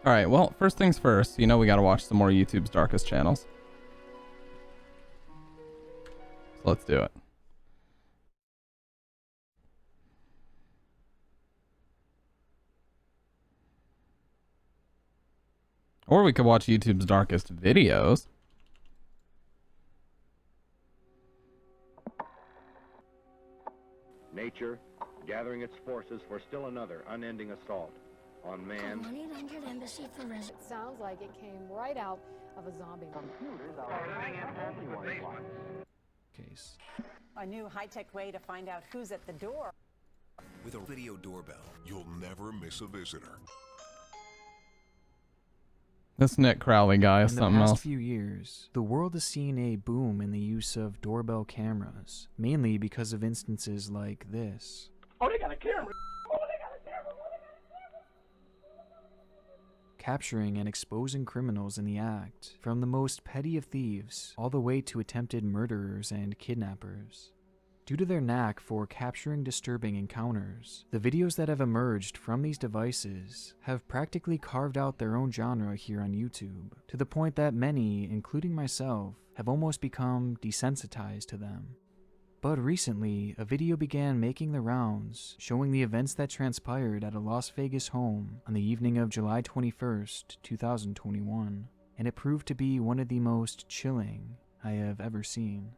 Alright, well, first things first, you know we gotta watch some more YouTube's darkest channels. So let's do it. Or we could watch YouTube's darkest videos. Nature gathering its forces for still another unending assault on man. 1-800 Embassy for Resident. Sounds like it came right out of a zombie movie. Case. A new high-tech way to find out who's at the door. With a video doorbell, you'll never miss a visitor. This Nick Crowley guy is something else. In the past few years, the world has seen a boom in the use of doorbell cameras, mainly because of instances like this. Oh, they got a camera. Capturing and exposing criminals in the act, from the most petty of thieves all the way to attempted murderers and kidnappers. Due to their knack for capturing disturbing encounters, the videos that have emerged from these devices have practically carved out their own genre here on YouTube, to the point that many, including myself, have almost become desensitized to them. But recently, a video began making the rounds, showing the events that transpired at a Las Vegas home on the evening of July 21st, 2021, and it proved to be one of the most chilling I have ever seen.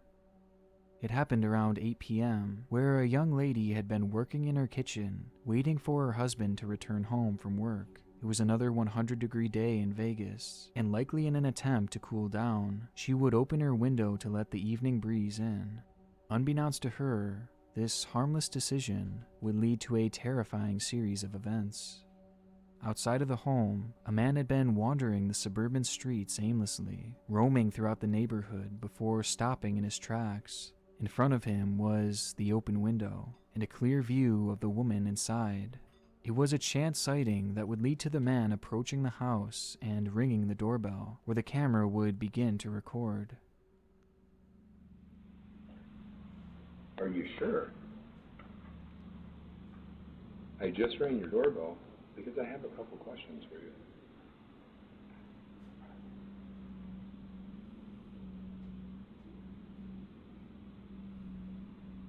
It happened around 8 p.m., where a young lady had been working in her kitchen, waiting for her husband to return home from work. It was another 100-degree day in Vegas, and likely in an attempt to cool down, she would open her window to let the evening breeze in. Unbeknownst to her, this harmless decision would lead to a terrifying series of events. Outside of the home, a man had been wandering the suburban streets aimlessly, roaming throughout the neighborhood before stopping in his tracks. In front of him was the open window, and a clear view of the woman inside. It was a chance sighting that would lead to the man approaching the house and ringing the doorbell, where the camera would begin to record. Are you sure? I just rang your doorbell because I have a couple questions for you.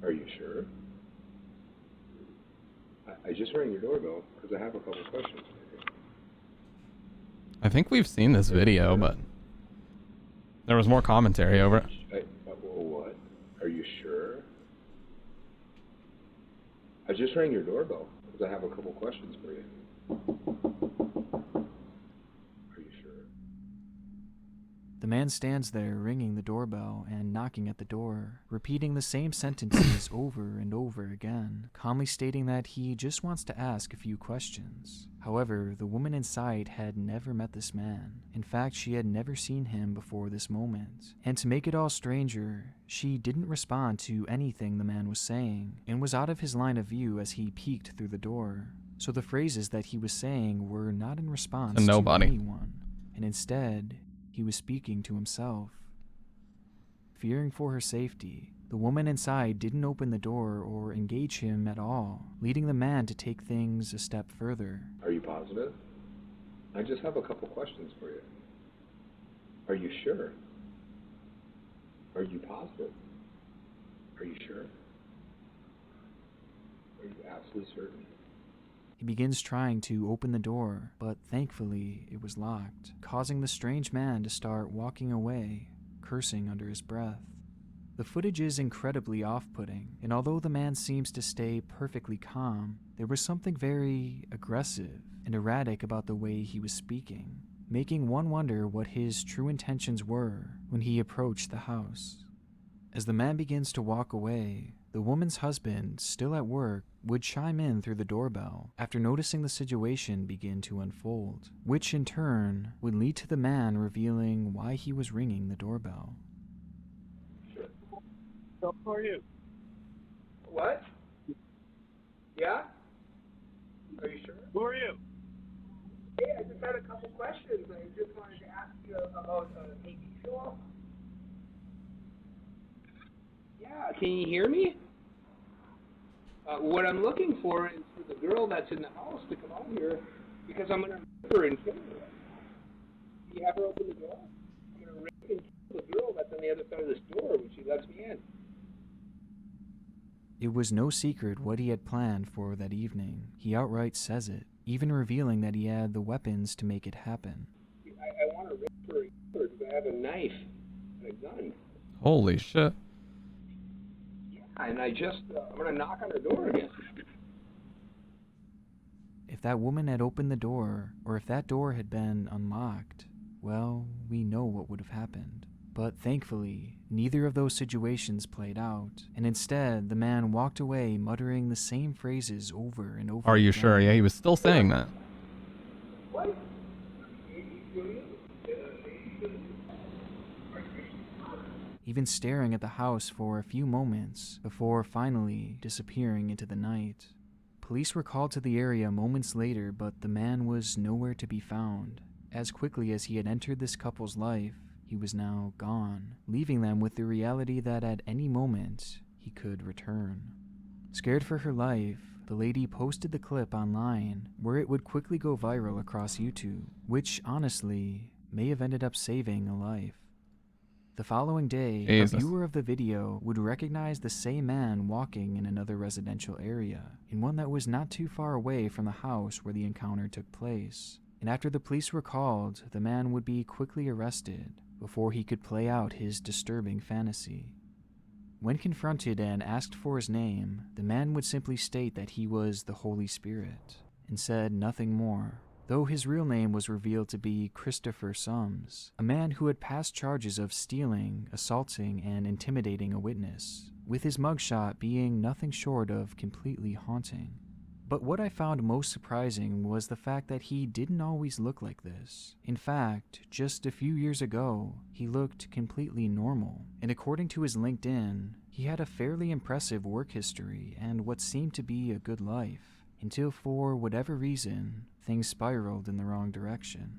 Are you sure? I just rang your doorbell because I have a couple questions for you. I think we've seen this video, but there was more commentary over it. What? Are you sure? I just rang your doorbell because I have a couple questions for you. Are you sure? The man stands there ringing the doorbell and knocking at the door, repeating the same sentences over and over again, calmly stating that he just wants to ask a few questions. However, the woman inside had never met this man. In fact, she had never seen him before this moment. And to make it all stranger, she didn't respond to anything the man was saying, and was out of his line of view as he peeked through the door. So the phrases that he was saying were not in response to anyone, and instead, he was speaking to himself. Fearing for her safety, the woman inside didn't open the door or engage him at all, leading the man to take things a step further. Are you positive? I just have a couple questions for you. Are you sure? Are you positive? Are you sure? Are you absolutely certain? He begins trying to open the door, but thankfully it was locked, causing the strange man to start walking away, cursing under his breath. The footage is incredibly off-putting, and although the man seems to stay perfectly calm, there was something very aggressive and erratic about the way he was speaking, making one wonder what his true intentions were when he approached the house. As the man begins to walk away, the woman's husband, still at work, would chime in through the doorbell after noticing the situation begin to unfold, which in turn would lead to the man revealing why he was ringing the doorbell. So who are you? What? Yeah? Are you sure? Who are you? Hey, I just had a couple questions. I just wanted to ask you about a TV show. Yeah, can you hear me? What I'm looking for is for the girl that's in the house to come out here because I'm going to murder her and kill her. You have her open the door? I'm gonna rape and kill the girl that's on the other side of this door when she lets me in. It was no secret what he had planned for that evening. He outright says it, even revealing that he had the weapons to make it happen. I want to rape her and kill her because I have a knife and a gun. Holy shit. Yeah, and I'm gonna knock on her door again. If that woman had opened the door, or if that door had been unlocked, well, we know what would have happened. But thankfully, neither of those situations played out, and instead, the man walked away muttering the same phrases over and over Are you again. sure? Yeah, he was still saying that. What? Even staring at the house for a few moments before finally disappearing into the night. Police were called to the area moments later, but the man was nowhere to be found. As quickly as he had entered this couple's life, he was now gone, leaving them with the reality that at any moment he could return. Scared for her life, the lady posted the clip online, where it would quickly go viral across YouTube, which honestly may have ended up saving a life. The following day, Jesus. a viewer of the video would recognize the same man walking in another residential area, in one that was not too far away from the house where the encounter took place. And after the police were called, the man would be quickly arrested before he could play out his disturbing fantasy. When confronted and asked for his name, the man would simply state that he was the Holy Spirit, and said nothing more. Though his real name was revealed to be Christopher Sums, a man who had passed charges of stealing, assaulting, and intimidating a witness, with his mugshot being nothing short of completely haunting. But what I found most surprising was the fact that he didn't always look like this. In fact, just a few years ago, he looked completely normal, and according to his LinkedIn, he had a fairly impressive work history and what seemed to be a good life, until for whatever reason, things spiraled in the wrong direction.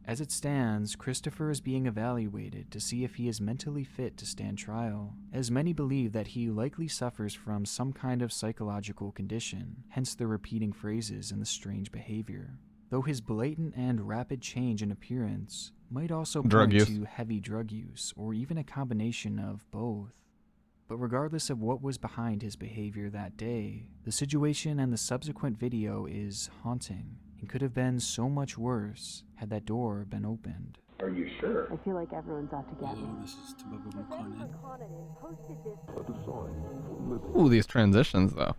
As it stands, Christopher is being evaluated to see if he is mentally fit to stand trial, as many believe that he likely suffers from some kind of psychological condition, hence the repeating phrases and the strange behavior. Though his blatant and rapid change in appearance might also Drug point use. to heavy drug use, or even a combination of both. But regardless of what was behind his behavior that day, the situation and the subsequent video is haunting, and could have been so much worse had that door been opened. Are you sure? I feel like everyone's out to get me. Hello, this is Tababa Ooh, these transitions though.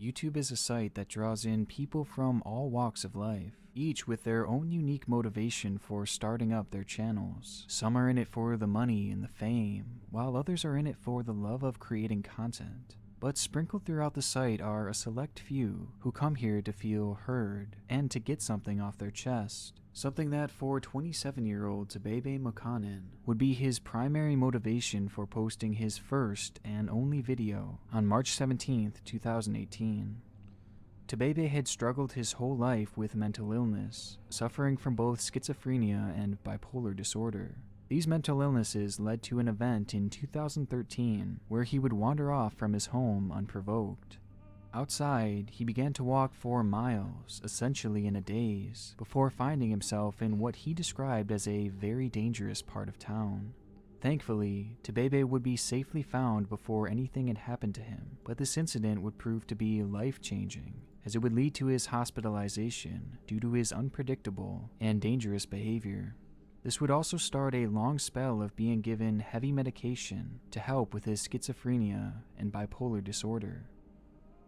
YouTube is a site that draws in people from all walks of life, each with their own unique motivation for starting up their channels. Some are in it for the money and the fame, while others are in it for the love of creating content. But sprinkled throughout the site are a select few who come here to feel heard and to get something off their chest. Something that for 27-year-old Tabebe Mukanin would be his primary motivation for posting his first and only video on March 17th, 2018. Tabebe had struggled his whole life with mental illness, suffering from both schizophrenia and bipolar disorder. These mental illnesses led to an event in 2013 where he would wander off from his home unprovoked. Outside, he began to walk for miles, essentially in a daze, before finding himself in what he described as a very dangerous part of town. Thankfully, Tabebe would be safely found before anything had happened to him, but this incident would prove to be life-changing, as it would lead to his hospitalization due to his unpredictable and dangerous behavior. This would also start a long spell of being given heavy medication to help with his schizophrenia and bipolar disorder.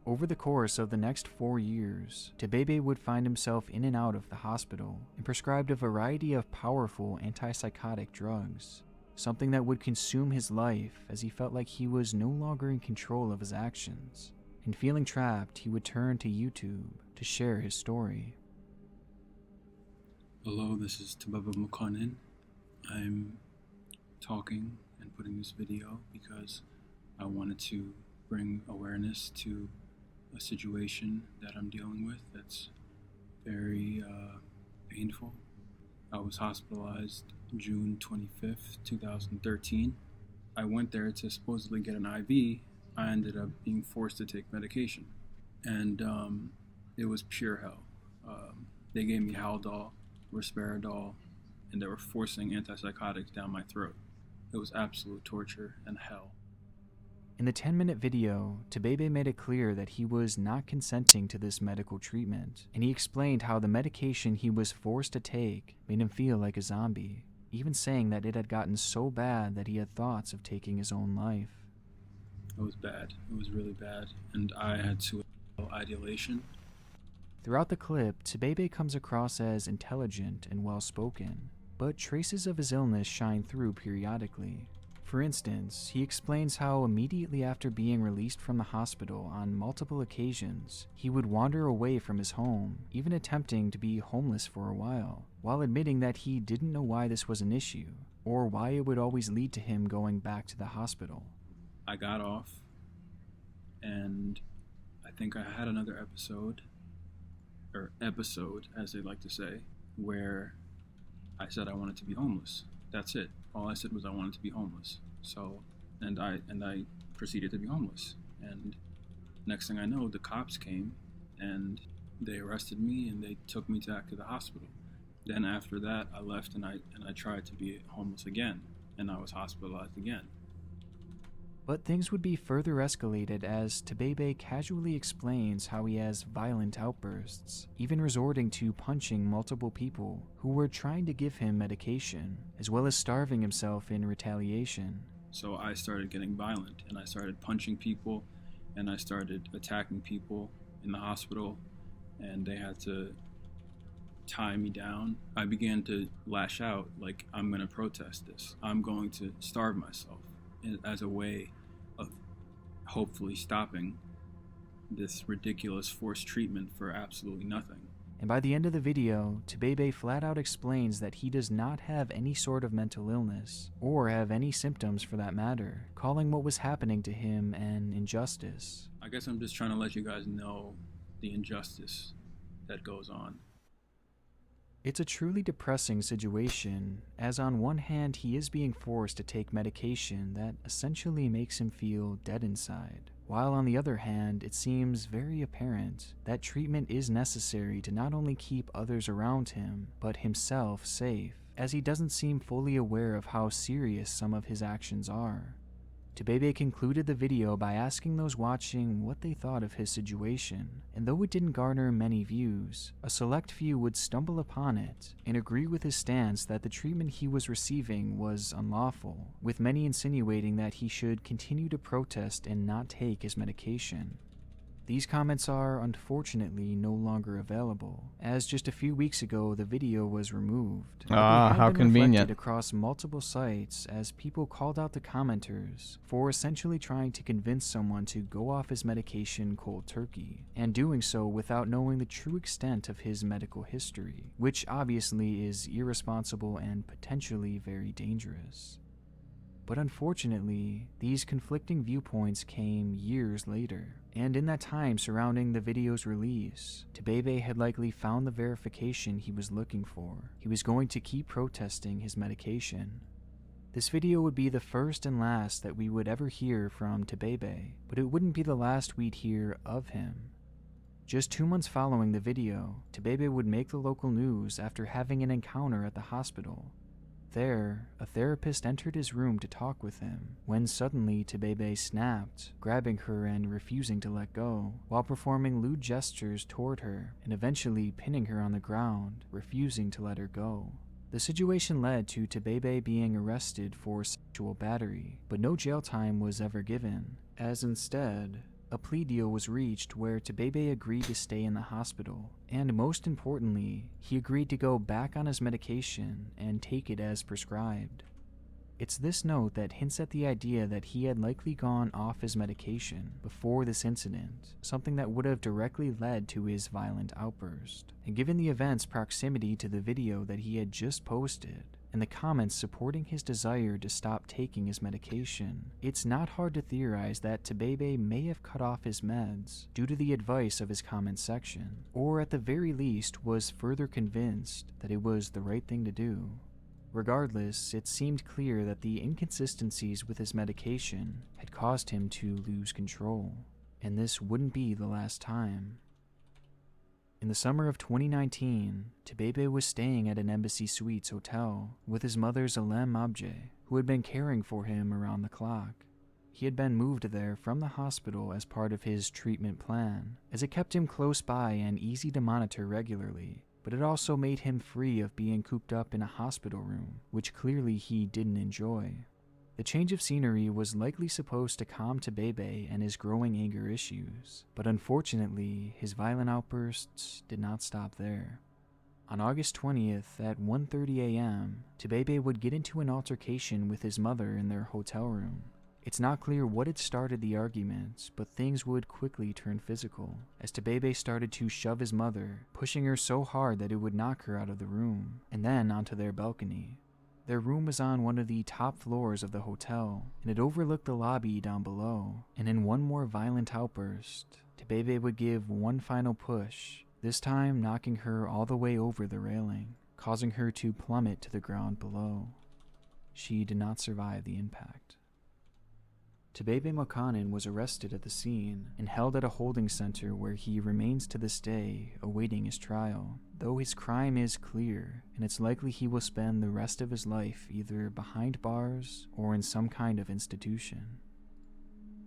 Over the course of the next 4 years, Tabebe would find himself in and out of the hospital and prescribed a variety of powerful antipsychotic drugs, something that would consume his life as he felt like he was no longer in control of his actions. And feeling trapped, he would turn to YouTube to share his story. Hello, this is Tababa Mukanin. I'm talking and putting this video because I wanted to bring awareness to a situation that I'm dealing with that's very painful. I was hospitalized June 25th, 2013. I went there to supposedly get an IV. I ended up being forced to take medication, and it was pure hell. They gave me Haldol, risperidol, and they were forcing antipsychotics down my throat. It was absolute torture and hell. In the 10-minute video, Tebebe made it clear that he was not consenting to this medical treatment, and he explained how the medication he was forced to take made him feel like a zombie, even saying that it had gotten so bad that he had thoughts of taking his own life. It was bad. It was really bad, and I had suicidal ideation. Throughout the clip, Tebebe comes across as intelligent and well-spoken, but traces of his illness shine through periodically. For instance, he explains how immediately after being released from the hospital on multiple occasions, he would wander away from his home, even attempting to be homeless for a while admitting that he didn't know why this was an issue, or why it would always lead to him going back to the hospital. I got off, and I think I had another episode as they like to say, where I said I wanted to be homeless. That's it. All I said was I wanted to be homeless. So, and I proceeded to be homeless. And next thing I know, the cops came and they arrested me and they took me back to the hospital. Then after that, I left and I tried to be homeless again, and I was hospitalized again. But things would be further escalated as Tebebe casually explains how he has violent outbursts, even resorting to punching multiple people who were trying to give him medication, as well as starving himself in retaliation. So I started getting violent, and I started punching people, and I started attacking people in the hospital, and they had to tie me down. I began to lash out like, I'm going to protest this. I'm going to starve myself as a way of hopefully stopping this ridiculous forced treatment for absolutely nothing. And by the end of the video, Tebebe flat out explains that he does not have any sort of mental illness, or have any symptoms for that matter, calling what was happening to him an injustice. I guess I'm just trying to let you guys know the injustice that goes on. It's a truly depressing situation, as on one hand he is being forced to take medication that essentially makes him feel dead inside, while on the other hand it seems very apparent that treatment is necessary to not only keep others around him, but himself safe, as he doesn't seem fully aware of how serious some of his actions are. Tebebe concluded the video by asking those watching what they thought of his situation, and though it didn't garner many views, a select few would stumble upon it and agree with his stance that the treatment he was receiving was unlawful, with many insinuating that he should continue to protest and not take his medication. These comments are unfortunately no longer available, as just a few weeks ago the video was removed. How convenient. Across multiple sites as people called out the commenters for essentially trying to convince someone to go off his medication cold turkey, and doing so without knowing the true extent of his medical history, which obviously is irresponsible and potentially very dangerous. But unfortunately, these conflicting viewpoints came years later, and in that time surrounding the video's release, Tebebe had likely found the verification he was looking for. He was going to keep protesting his medication. This video would be the first and last that we would ever hear from Tebebe, but it wouldn't be the last we'd hear of him. Just 2 months following the video, Tebebe would make the local news after having an encounter at the hospital. There, a therapist entered his room to talk with him, when suddenly Tebebe snapped, grabbing her and refusing to let go, while performing lewd gestures toward her and eventually pinning her on the ground, refusing to let her go. The situation led to Tebebe being arrested for sexual battery, but no jail time was ever given, as instead, a plea deal was reached where Tebebe agreed to stay in the hospital, and most importantly, he agreed to go back on his medication and take it as prescribed. It's this note that hints at the idea that he had likely gone off his medication before this incident, something that would have directly led to his violent outburst. And given the event's proximity to the video that he had just posted, and the comments supporting his desire to stop taking his medication, it's not hard to theorize that Tebebe may have cut off his meds due to the advice of his comment section, or at the very least was further convinced that it was the right thing to do. Regardless, it seemed clear that the inconsistencies with his medication had caused him to lose control, and this wouldn't be the last time. In the summer of 2019, Tebebe was staying at an Embassy Suites hotel with his mother's Alem Abje, who had been caring for him around the clock. He had been moved there from the hospital as part of his treatment plan, as it kept him close by and easy to monitor regularly, but it also made him free of being cooped up in a hospital room, which clearly he didn't enjoy. The change of scenery was likely supposed to calm Tebebe and his growing anger issues, but unfortunately, his violent outbursts did not stop there. On August 20th at 1:30 a.m., Tebebe would get into an altercation with his mother in their hotel room. It's not clear what had started the arguments, but things would quickly turn physical, as Tebebe started to shove his mother, pushing her so hard that it would knock her out of the room, and then onto their balcony. Their room was on one of the top floors of the hotel, and it overlooked the lobby down below, and in one more violent outburst, Tebebe would give one final push, this time knocking her all the way over the railing, causing her to plummet to the ground below. She did not survive the impact. Tebebe Mokanen was arrested at the scene and held at a holding center where he remains to this day awaiting his trial, though his crime is clear and it's likely he will spend the rest of his life either behind bars or in some kind of institution.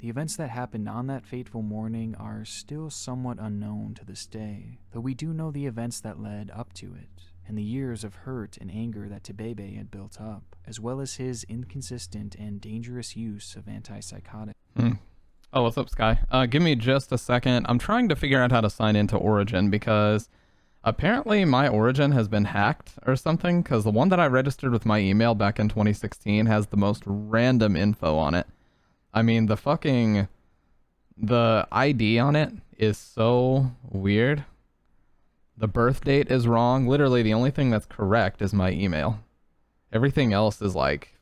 The events that happened on that fateful morning are still somewhat unknown to this day, though we do know the events that led up to it, and the years of hurt and anger that Tebebe had built up, as well as his inconsistent and dangerous use of antipsychotics. Oh, what's up, Sky? Give me just a second. I'm trying to figure out how to sign into Origin because apparently my Origin has been hacked or something, because the one that I registered with my email back in 2016 has the most random info on it. I mean, the ID on it is so weird. The birth date is wrong. Literally, the only thing that's correct is my email. Everything else is like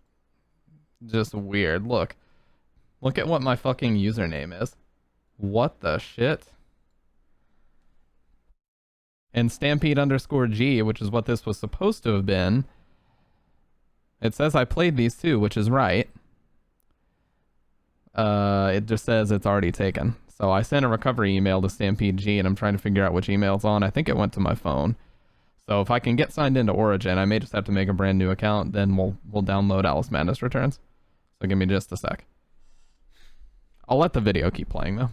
just weird. Look at what my fucking username is. What the shit? And Stampede_G, which is what this was supposed to have been. It says I played these too, which is right. It just says it's already taken. So I sent a recovery email to Stampede G, and I'm trying to figure out which email it's on. I think it went to my phone. So if I can get signed into Origin, I may just have to make a brand new account. Then we'll download Alice Madness Returns. So give me just a sec. I'll let the video keep playing though.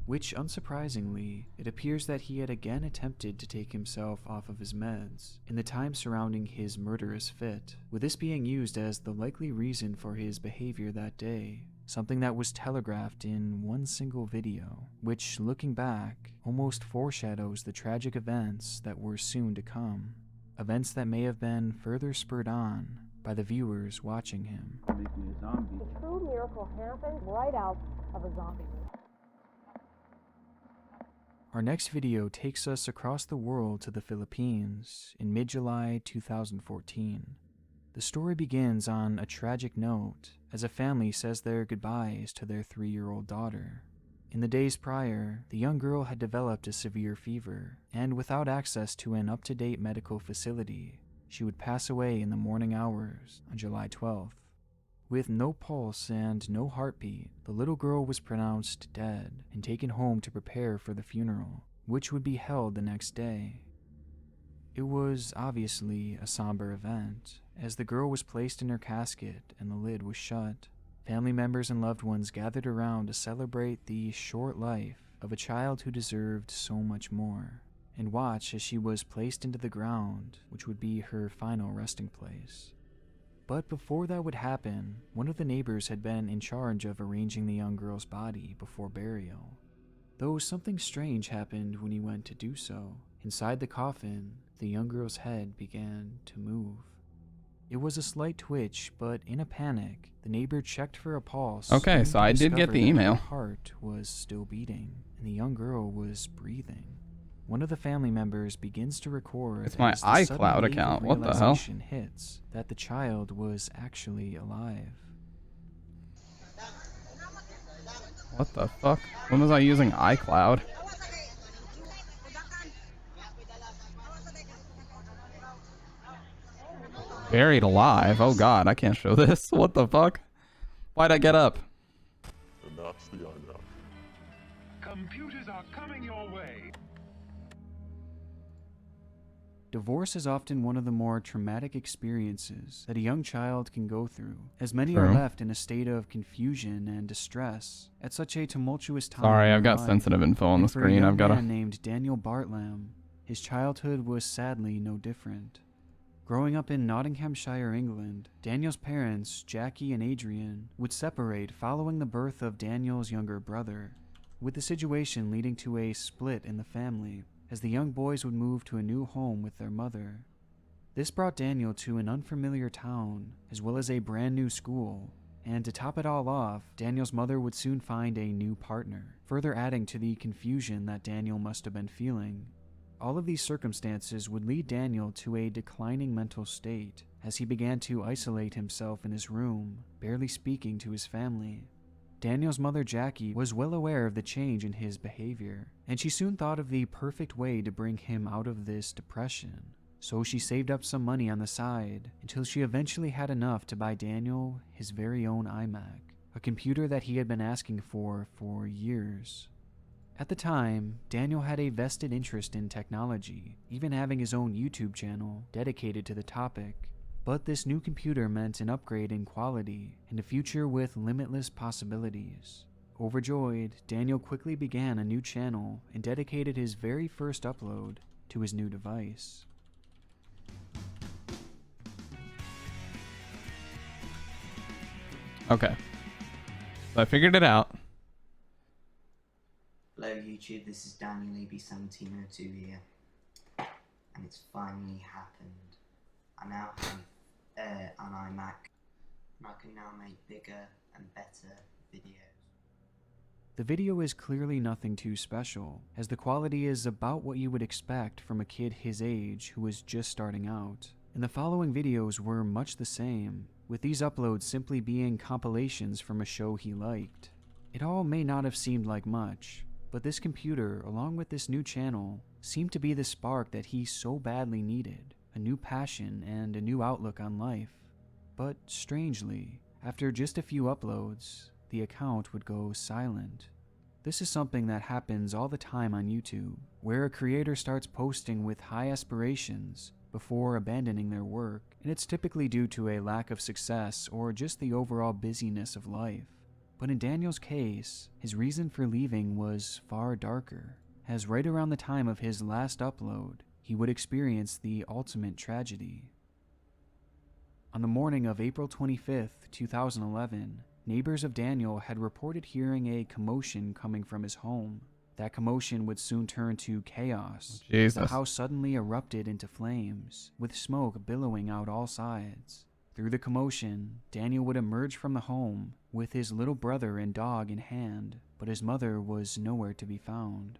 Which, unsurprisingly, it appears that he had again attempted to take himself off of his meds in the time surrounding his murderous fit, with this being used as the likely reason for his behavior that day, something that was telegraphed in one single video, which, looking back, almost foreshadows the tragic events that were soon to come, events that may have been further spurred on by the viewers watching him. The true miracle happened right out of a zombie movie. Our next video takes us across the world to the Philippines in mid-July 2014. The story begins on a tragic note as a family says their goodbyes to their 3-year-old daughter. In the days prior, the young girl had developed a severe fever, and without access to an up-to-date medical facility, she would pass away in the morning hours on July 12th. With no pulse and no heartbeat, the little girl was pronounced dead and taken home to prepare for the funeral, which would be held the next day. It was obviously a somber event, as the girl was placed in her casket and the lid was shut. Family members and loved ones gathered around to celebrate the short life of a child who deserved so much more, and watch as she was placed into the ground, which would be her final resting place. But before that would happen, one of the neighbors had been in charge of arranging the young girl's body before burial. Though something strange happened when he went to do so. Inside the coffin, the young girl's head began to move. It was a slight twitch, but in a panic, the neighbor checked for a pulse. Okay, so I did get the email. Her heart was still beating, and the young girl was breathing. One of the family members begins to record. It's my iCloud account. What the hell? Hits that the child was actually alive. What the fuck? When was I using iCloud? Buried alive? Oh god, I can't show this. What the fuck? Why'd I get up? And that's the unknown. Computers are coming your way. Divorce is often one of the more traumatic experiences that a young child can go through, as many True. are left in a state of confusion and distress at such a tumultuous time. Sorry, in I've their got life. sensitive info on the And for a screen. young I've got man to. named Daniel Bartlam, his childhood was sadly no different. Growing up in Nottinghamshire, England, Daniel's parents, Jackie and Adrian, would separate following the birth of Daniel's younger brother, with the situation leading to a split in the family, as the young boys would move to a new home with their mother. This brought Daniel to an unfamiliar town, as well as a brand new school, and to top it all off, Daniel's mother would soon find a new partner, further adding to the confusion that Daniel must have been feeling. All of these circumstances would lead Daniel to a declining mental state, as he began to isolate himself in his room, barely speaking to his family. Daniel's mother, Jackie, was well aware of the change in his behavior, and she soon thought of the perfect way to bring him out of this depression. So she saved up some money on the side until she eventually had enough to buy Daniel his very own iMac, a computer that he had been asking for years. At the time, Daniel had a vested interest in technology, even having his own YouTube channel dedicated to the topic. But this new computer meant an upgrade in quality and a future with limitless possibilities. Overjoyed, Daniel quickly began a new channel and dedicated his very first upload to his new device. Okay. So I figured it out. Hello YouTube, this is Daniel EB1702 here, and it's finally happened. I now have an iMac, and I can now make bigger and better videos. The video is clearly nothing too special, as the quality is about what you would expect from a kid his age who was just starting out, and the following videos were much the same, with these uploads simply being compilations from a show he liked. It all may not have seemed like much, but this computer, along with this new channel, seemed to be the spark that he so badly needed, a new passion and a new outlook on life. But strangely, after just a few uploads, the account would go silent. This is something that happens all the time on YouTube, where a creator starts posting with high aspirations before abandoning their work, and it's typically due to a lack of success or just the overall busyness of life. But in Daniel's case, his reason for leaving was far darker, as right around the time of his last upload, he would experience the ultimate tragedy. On the morning of April 25th, 2011, neighbors of Daniel had reported hearing a commotion coming from his home. That commotion would soon turn to chaos. Jesus. The house suddenly erupted into flames, with smoke billowing out all sides. Through the commotion, Daniel would emerge from the home with his little brother and dog in hand, but his mother was nowhere to be found.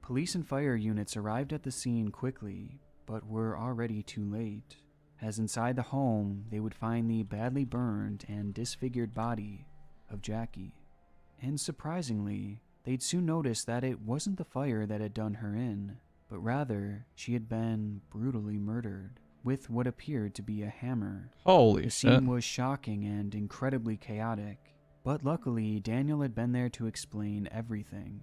Police and fire units arrived at the scene quickly, but were already too late, as inside the home they would find the badly burned and disfigured body of Jackie. And surprisingly, they'd soon notice that it wasn't the fire that had done her in, but rather she had been brutally murdered with what appeared to be a hammer. Holy The shit. scene was shocking and incredibly chaotic, but luckily Daniel had been there to explain everything.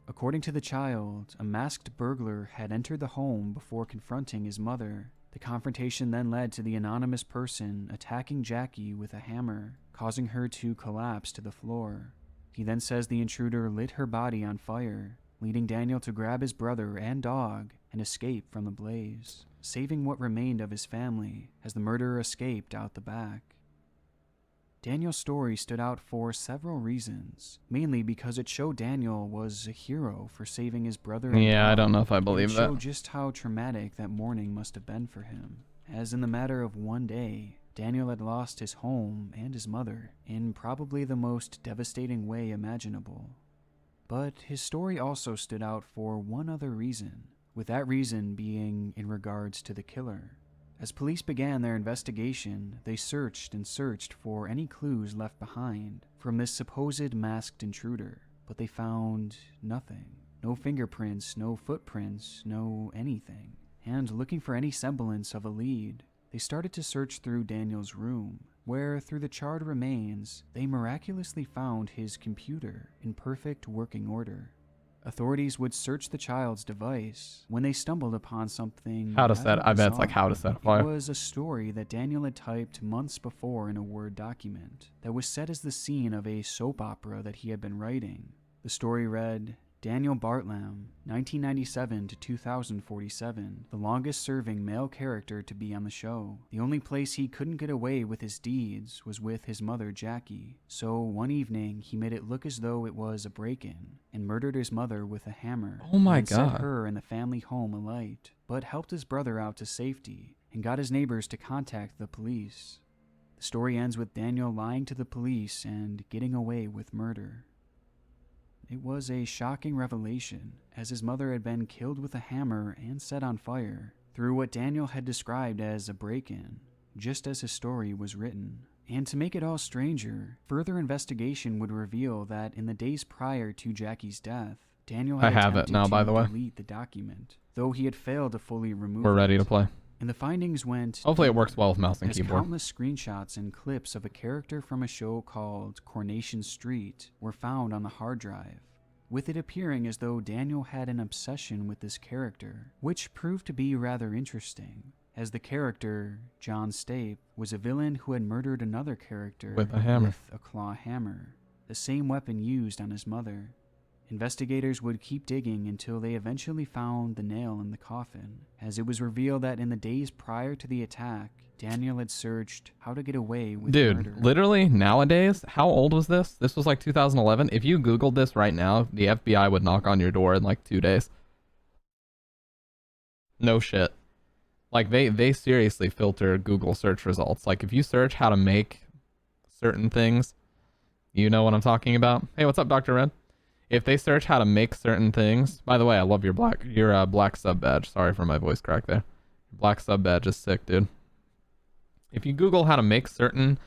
According to the child, a masked burglar had entered the home before confronting his mother. The confrontation then led to the anonymous person attacking Jackie with a hammer, causing her to collapse to the floor. He then says the intruder lit her body on fire, leading Daniel to grab his brother and dog and escape from the blaze, saving what remained of his family as the murderer escaped out the back. Daniel's story stood out for several reasons, mainly because it showed Daniel was a hero for saving his brother and Yeah, dog, I don't know if I and believe it that. showed just how traumatic that morning must have been for him, as in the matter of one day, Daniel had lost his home and his mother in probably the most devastating way imaginable. But his story also stood out for one other reason, with that reason being in regards to the killer. As police began their investigation, they searched and searched for any clues left behind from this supposed masked intruder, but they found nothing. No fingerprints, no footprints, no anything. And looking for any semblance of a lead, they started to search through Daniel's room, where through the charred remains, they miraculously found his computer in perfect working order. Authorities would search the child's device when they stumbled upon something. How to set, I bet it's like how to set a fire. It was a story that Daniel had typed months before in a Word document that was set as the scene of a soap opera that he had been writing. The story read, Daniel Bartlam, 1997 to 2047, the longest-serving male character to be on the show. The only place he couldn't get away with his deeds was with his mother, Jackie. So one evening, he made it look as though it was a break-in and murdered his mother with a hammer. Oh my and God. set her and the family home alight, but helped his brother out to safety and got his neighbors to contact the police. The story ends with Daniel lying to the police and getting away with murder. It was a shocking revelation, as his mother had been killed with a hammer and set on fire through what Daniel had described as a break-in, just as his story was written. And to make it all stranger, further investigation would reveal that in the days prior to Jackie's death, Daniel had attempted to delete the document, though he had failed to fully remove it. We're ready to play. And the findings went... Hopefully it works well with mouse and as keyboard. Countless screenshots and clips of a character from a show called Coronation Street were found on the hard drive, with it appearing as though Daniel had an obsession with this character, which proved to be rather interesting, as the character, John Stape, was a villain who had murdered another character with a hammer. With a claw hammer, the same weapon used on his mother. Investigators would keep digging until they eventually found the nail in the coffin, as it was revealed that in the days prior to the attack, Daniel had searched how to get away with murder. Dude, literally nowadays, how old was this? This was like 2011. If you Googled this right now, the FBI would knock on your door in like 2 days. No shit. Like they seriously filter Google search results. Like if you search how to make certain things, you know what I'm talking about. Hey, what's up, Dr. Red? If they search how to make certain things, by the way, I love your black sub badge. Sorry for my voice crack there. Black sub badge is sick, dude. If you Google how to make certain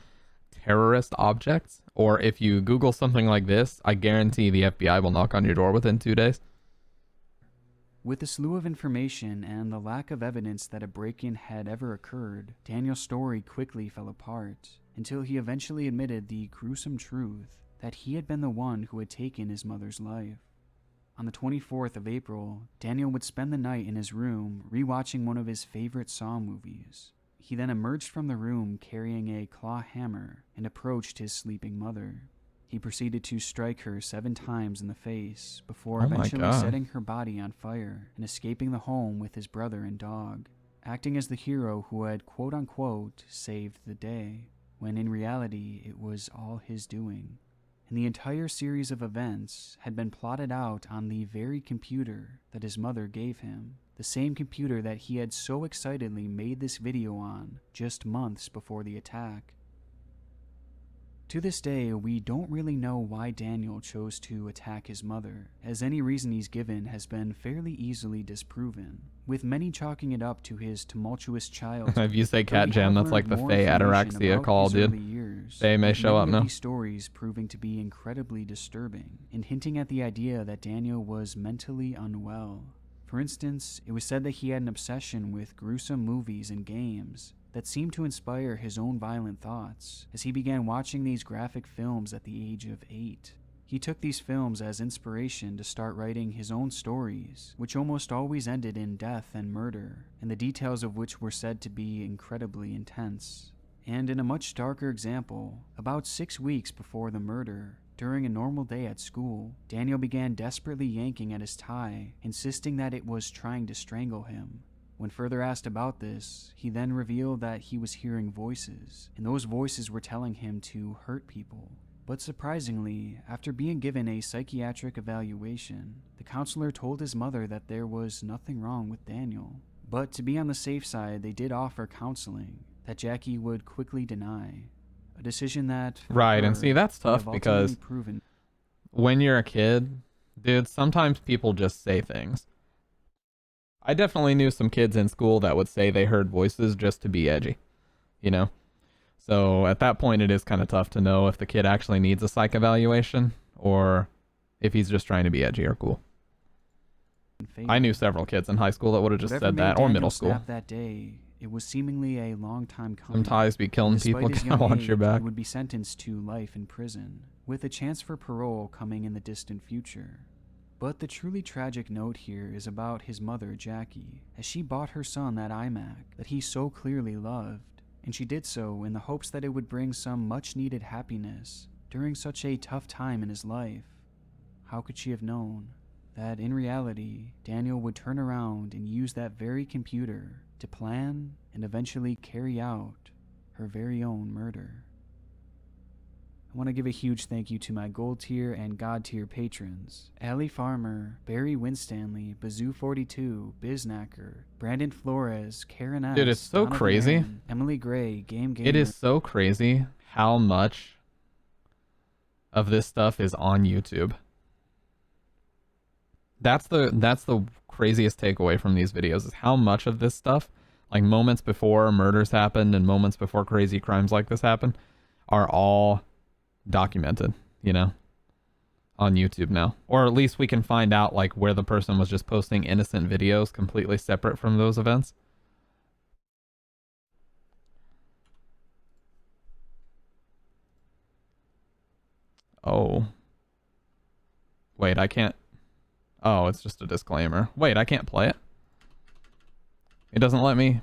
terrorist objects, or if you Google something like this, I guarantee the FBI will knock on your door within 2 days. With the slew of information and the lack of evidence that a break-in had ever occurred, Daniel's story quickly fell apart, until he eventually admitted the gruesome truth that he had been the one who had taken his mother's life. On the 24th of April, Daniel would spend the night in his room rewatching one of his favorite Saw movies. He then emerged from the room carrying a claw hammer and approached his sleeping mother. He proceeded to strike her 7 times in the face before eventually setting her body on fire and escaping the home with his brother and dog, acting as the hero who had quote-unquote saved the day, when in reality it was all his doing. And the entire series of events had been plotted out on the very computer that his mother gave him, the same computer that he had so excitedly made this video on just months before the attack. To this day, we don't really know why Daniel chose to attack his mother, as any reason he's given has been fairly easily disproven, with many chalking it up to his tumultuous childhood. If you say cat jam, that's like the Faye ataraxia call, dude. Faye may show up now. These stories proving to be incredibly disturbing, and hinting at the idea that Daniel was mentally unwell. For instance, it was said that he had an obsession with gruesome movies and games that seemed to inspire his own violent thoughts as he began watching these graphic films at the age of 8. He took these films as inspiration to start writing his own stories, which almost always ended in death and murder, and the details of which were said to be incredibly intense. And in a much darker example, about 6 weeks before the murder, during a normal day at school, Daniel began desperately yanking at his tie, insisting that it was trying to strangle him. When further asked about this, he then revealed that he was hearing voices, and those voices were telling him to hurt people. But surprisingly, after being given a psychiatric evaluation, the counselor told his mother that there was nothing wrong with Daniel. But to be on the safe side, they did offer counseling that Jackie would quickly deny. A decision that... Right, and see, that's tough because when you're a kid, dude, sometimes people just say things. I definitely knew some kids in school that would say they heard voices just to be edgy, you know? So at that point, it is kind of tough to know if the kid actually needs a psych evaluation or if he's just trying to be edgy or cool. I knew several kids in high school that would have just said that, or middle school. That day, it was seemingly a long time coming. Some ties be killing people, can't watch your back. He would be sentenced to life in prison, with a chance for parole coming in the distant future. But the truly tragic note here is about his mother, Jackie, as she bought her son that iMac that he so clearly loved, and she did so in the hopes that it would bring some much-needed happiness during such a tough time in his life. How could she have known that in reality, Daniel would turn around and use that very computer to plan and eventually carry out her very own murder? I want to give a huge thank you to my gold tier and god tier patrons: Allie Farmer, Barry Winstanley, Bazoo42, Biznacker, Brandon Flores, Karen S. Dude, it's so Donovan crazy. Aaron, Emily Gray, Game Gamer. It is so crazy how much of this stuff is on YouTube. That's the craziest takeaway from these videos, is how much of this stuff, like moments before murders happened and moments before crazy crimes like this happen, are all documented, you know, on YouTube now. Or at least we can find out like where the person was just posting innocent videos completely separate from those events. Oh. Wait, I can't. Oh, it's just a disclaimer. Wait, I can't play it? It doesn't let me.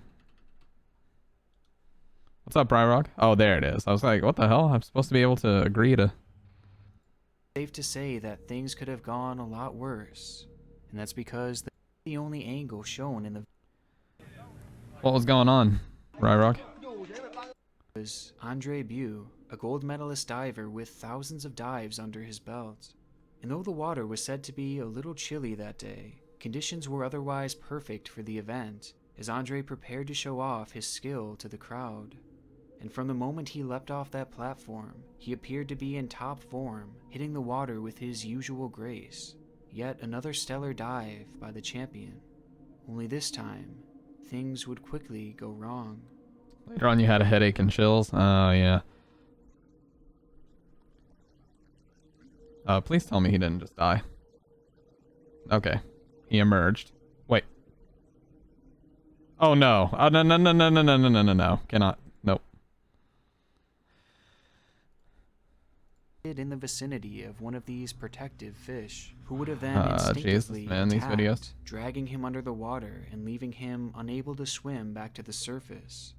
What's up, Bryrock? Oh, there it is. I was like, what the hell? I'm supposed to be able to agree to... Safe to say that things could have gone a lot worse, and that's because the only angle shown in the What was going on, Bryrock? was Andre Bew, a gold medalist diver with thousands of dives under his belt. And though the water was said to be a little chilly that day, conditions were otherwise perfect for the event, as Andre prepared to show off his skill to the crowd. And from the moment he leapt off that platform, he appeared to be in top form, hitting the water with his usual grace. Yet another stellar dive by the champion. Only this time, things would quickly go wrong. Later on you had a headache and chills? Oh, yeah. Please tell me he didn't just die. Okay. He emerged. Wait. Oh, no. Oh, no, no, no, no, no, no, no, no, no, no. Cannot. Nope. In the vicinity of one of these protective fish, who would have then Jesus, instinctively man, these attacked, videos. dragging him under the water and leaving him unable to swim back to the surface.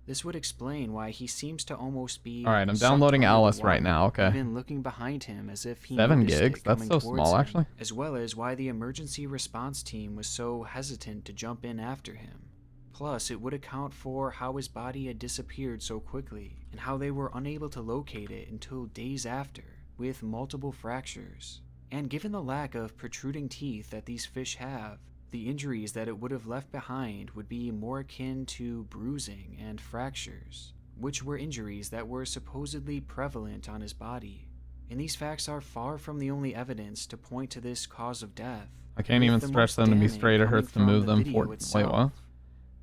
This would explain why he seems to almost be... Alright, I'm sunk downloading under the Alice right water, now, okay. Even looking behind him as if he 7 noticed gigs? it That's coming so towards small, him, actually. as well as why the emergency response team was so hesitant to jump in after him. Plus, it would account for how his body had disappeared so quickly, and how they were unable to locate it until days after, with multiple fractures. And given the lack of protruding teeth that these fish have, the injuries that it would have left behind would be more akin to bruising and fractures, which were injuries that were supposedly prevalent on his body. And these facts are far from the only evidence to point to this cause of death. I can't even stretch them to be straight. It hurts to move them for... Wait, what?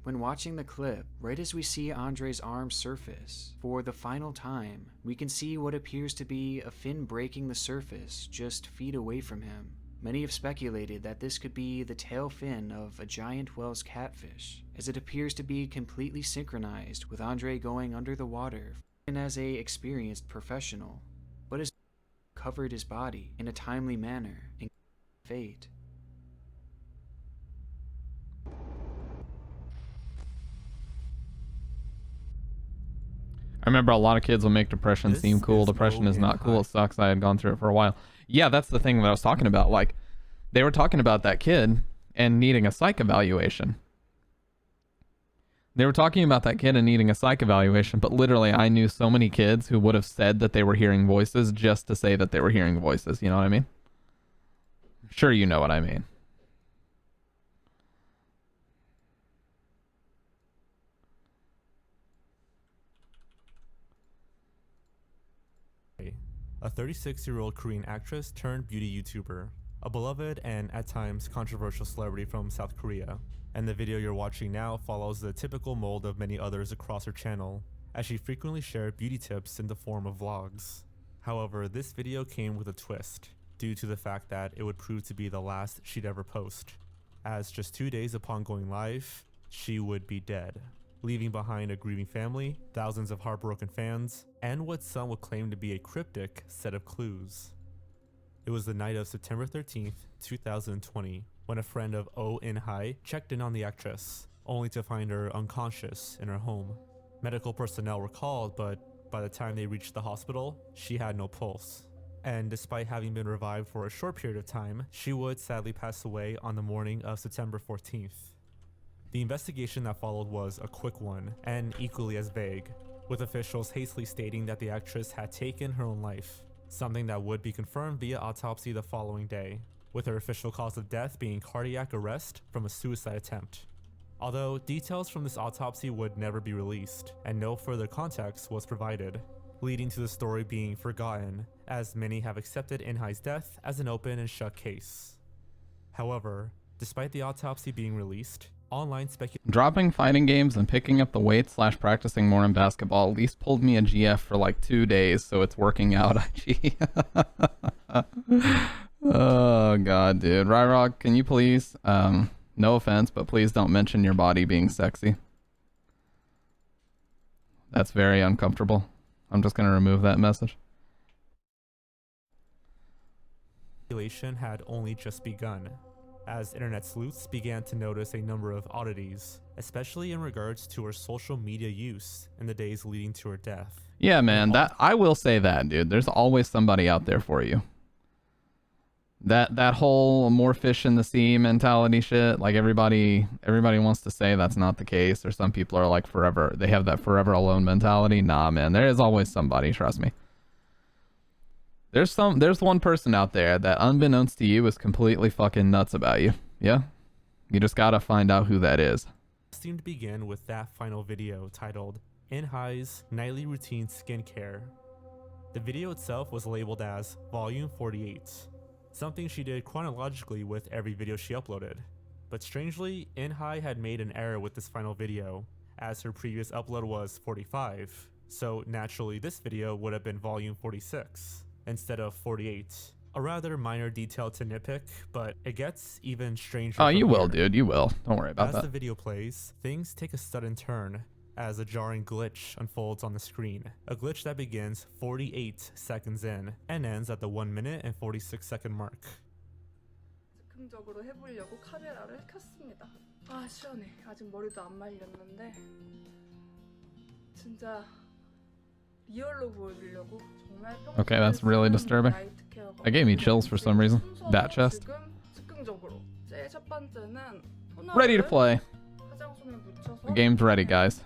When watching the clip, right as we see Andre's arm surface, for the final time, we can see what appears to be a fin breaking the surface just feet away from him. Many have speculated that this could be the tail fin of a giant Wells catfish, as it appears to be completely synchronized with Andre going under the water, and as a experienced professional, but has covered his body in a timely manner and fate. I remember a lot of kids will make depression seem cool. Depression is not cool. It sucks. I had gone through it for a while. Yeah, that's the thing that I was talking about. Like, they were talking about that kid and needing a psych evaluation. They were talking about that kid and needing a psych evaluation, but literally I knew so many kids who would have said that they were hearing voices just to say that they were hearing voices. You know what I mean? Sure, you know what I mean. A 36-year-old Korean actress turned beauty YouTuber, a beloved and at times controversial celebrity from South Korea. And the video you're watching now follows the typical mold of many others across her channel, as she frequently shared beauty tips in the form of vlogs. However, this video came with a twist, due to the fact that it would prove to be the last she'd ever post, as just 2 days upon going live, she would be dead, leaving behind a grieving family, thousands of heartbroken fans, and what some would claim to be a cryptic set of clues. It was the night of September 13th, 2020, when a friend of Oh In-hai checked in on the actress, only to find her unconscious in her home. Medical personnel were called, but by the time they reached the hospital, she had no pulse. And despite having been revived for a short period of time, she would sadly pass away on the morning of September 14th. The investigation that followed was a quick one, and equally as vague, with officials hastily stating that the actress had taken her own life, something that would be confirmed via autopsy the following day, with her official cause of death being cardiac arrest from a suicide attempt. Although details from this autopsy would never be released, and no further context was provided, leading to the story being forgotten, as many have accepted In-hai's death as an open and shut case. However, despite the autopsy being released, online speculation Dropping fighting games and picking up the weight / practicing more in basketball at least pulled me a GF for like 2 days, so it's working out, IG. Oh god, dude. Ryrog, can you please, no offense, but please don't mention your body being sexy. That's very uncomfortable. I'm just gonna remove that message. had only just begun, as internet sleuths began to notice a number of oddities, especially in regards to her social media use in the days leading to her death. Yeah, man, that I will say that, dude. There's always somebody out there for you. That whole more fish in the sea mentality shit, like everybody wants to say that's not the case, or some people are like forever, they have that forever alone mentality. Nah, man, there is always somebody, trust me. There's one person out there that unbeknownst to you is completely fucking nuts about you. Yeah? You just gotta find out who that is. Seemed to begin with that final video titled In-hai's Nightly Routine Skincare. The video itself was labeled as Volume 48, something she did chronologically with every video she uploaded. But strangely, In-hai had made an error with this final video, as her previous upload was 45, so naturally this video would have been Volume 46, instead of 48. A rather minor detail to nitpick, but it gets even stranger. Oh, you will, dude. You will. Don't worry about that. As the video plays, things take a sudden turn as a jarring glitch unfolds on the screen. A glitch that begins 48 seconds in and ends at the 1 minute and 46 second mark. 즉흥적으로 해보려고 카메라를 켰습니다. 아, 시원해. 아직 머리도 안 말렸는데 진짜 리얼로 보여주려고 정말 Okay, that's really disturbing. That gave me chills for some reason. That chest. 즉흥적으로 제일 첫 번째는 Ready to play. 화장솜에 묻혀서 The game's ready, guys.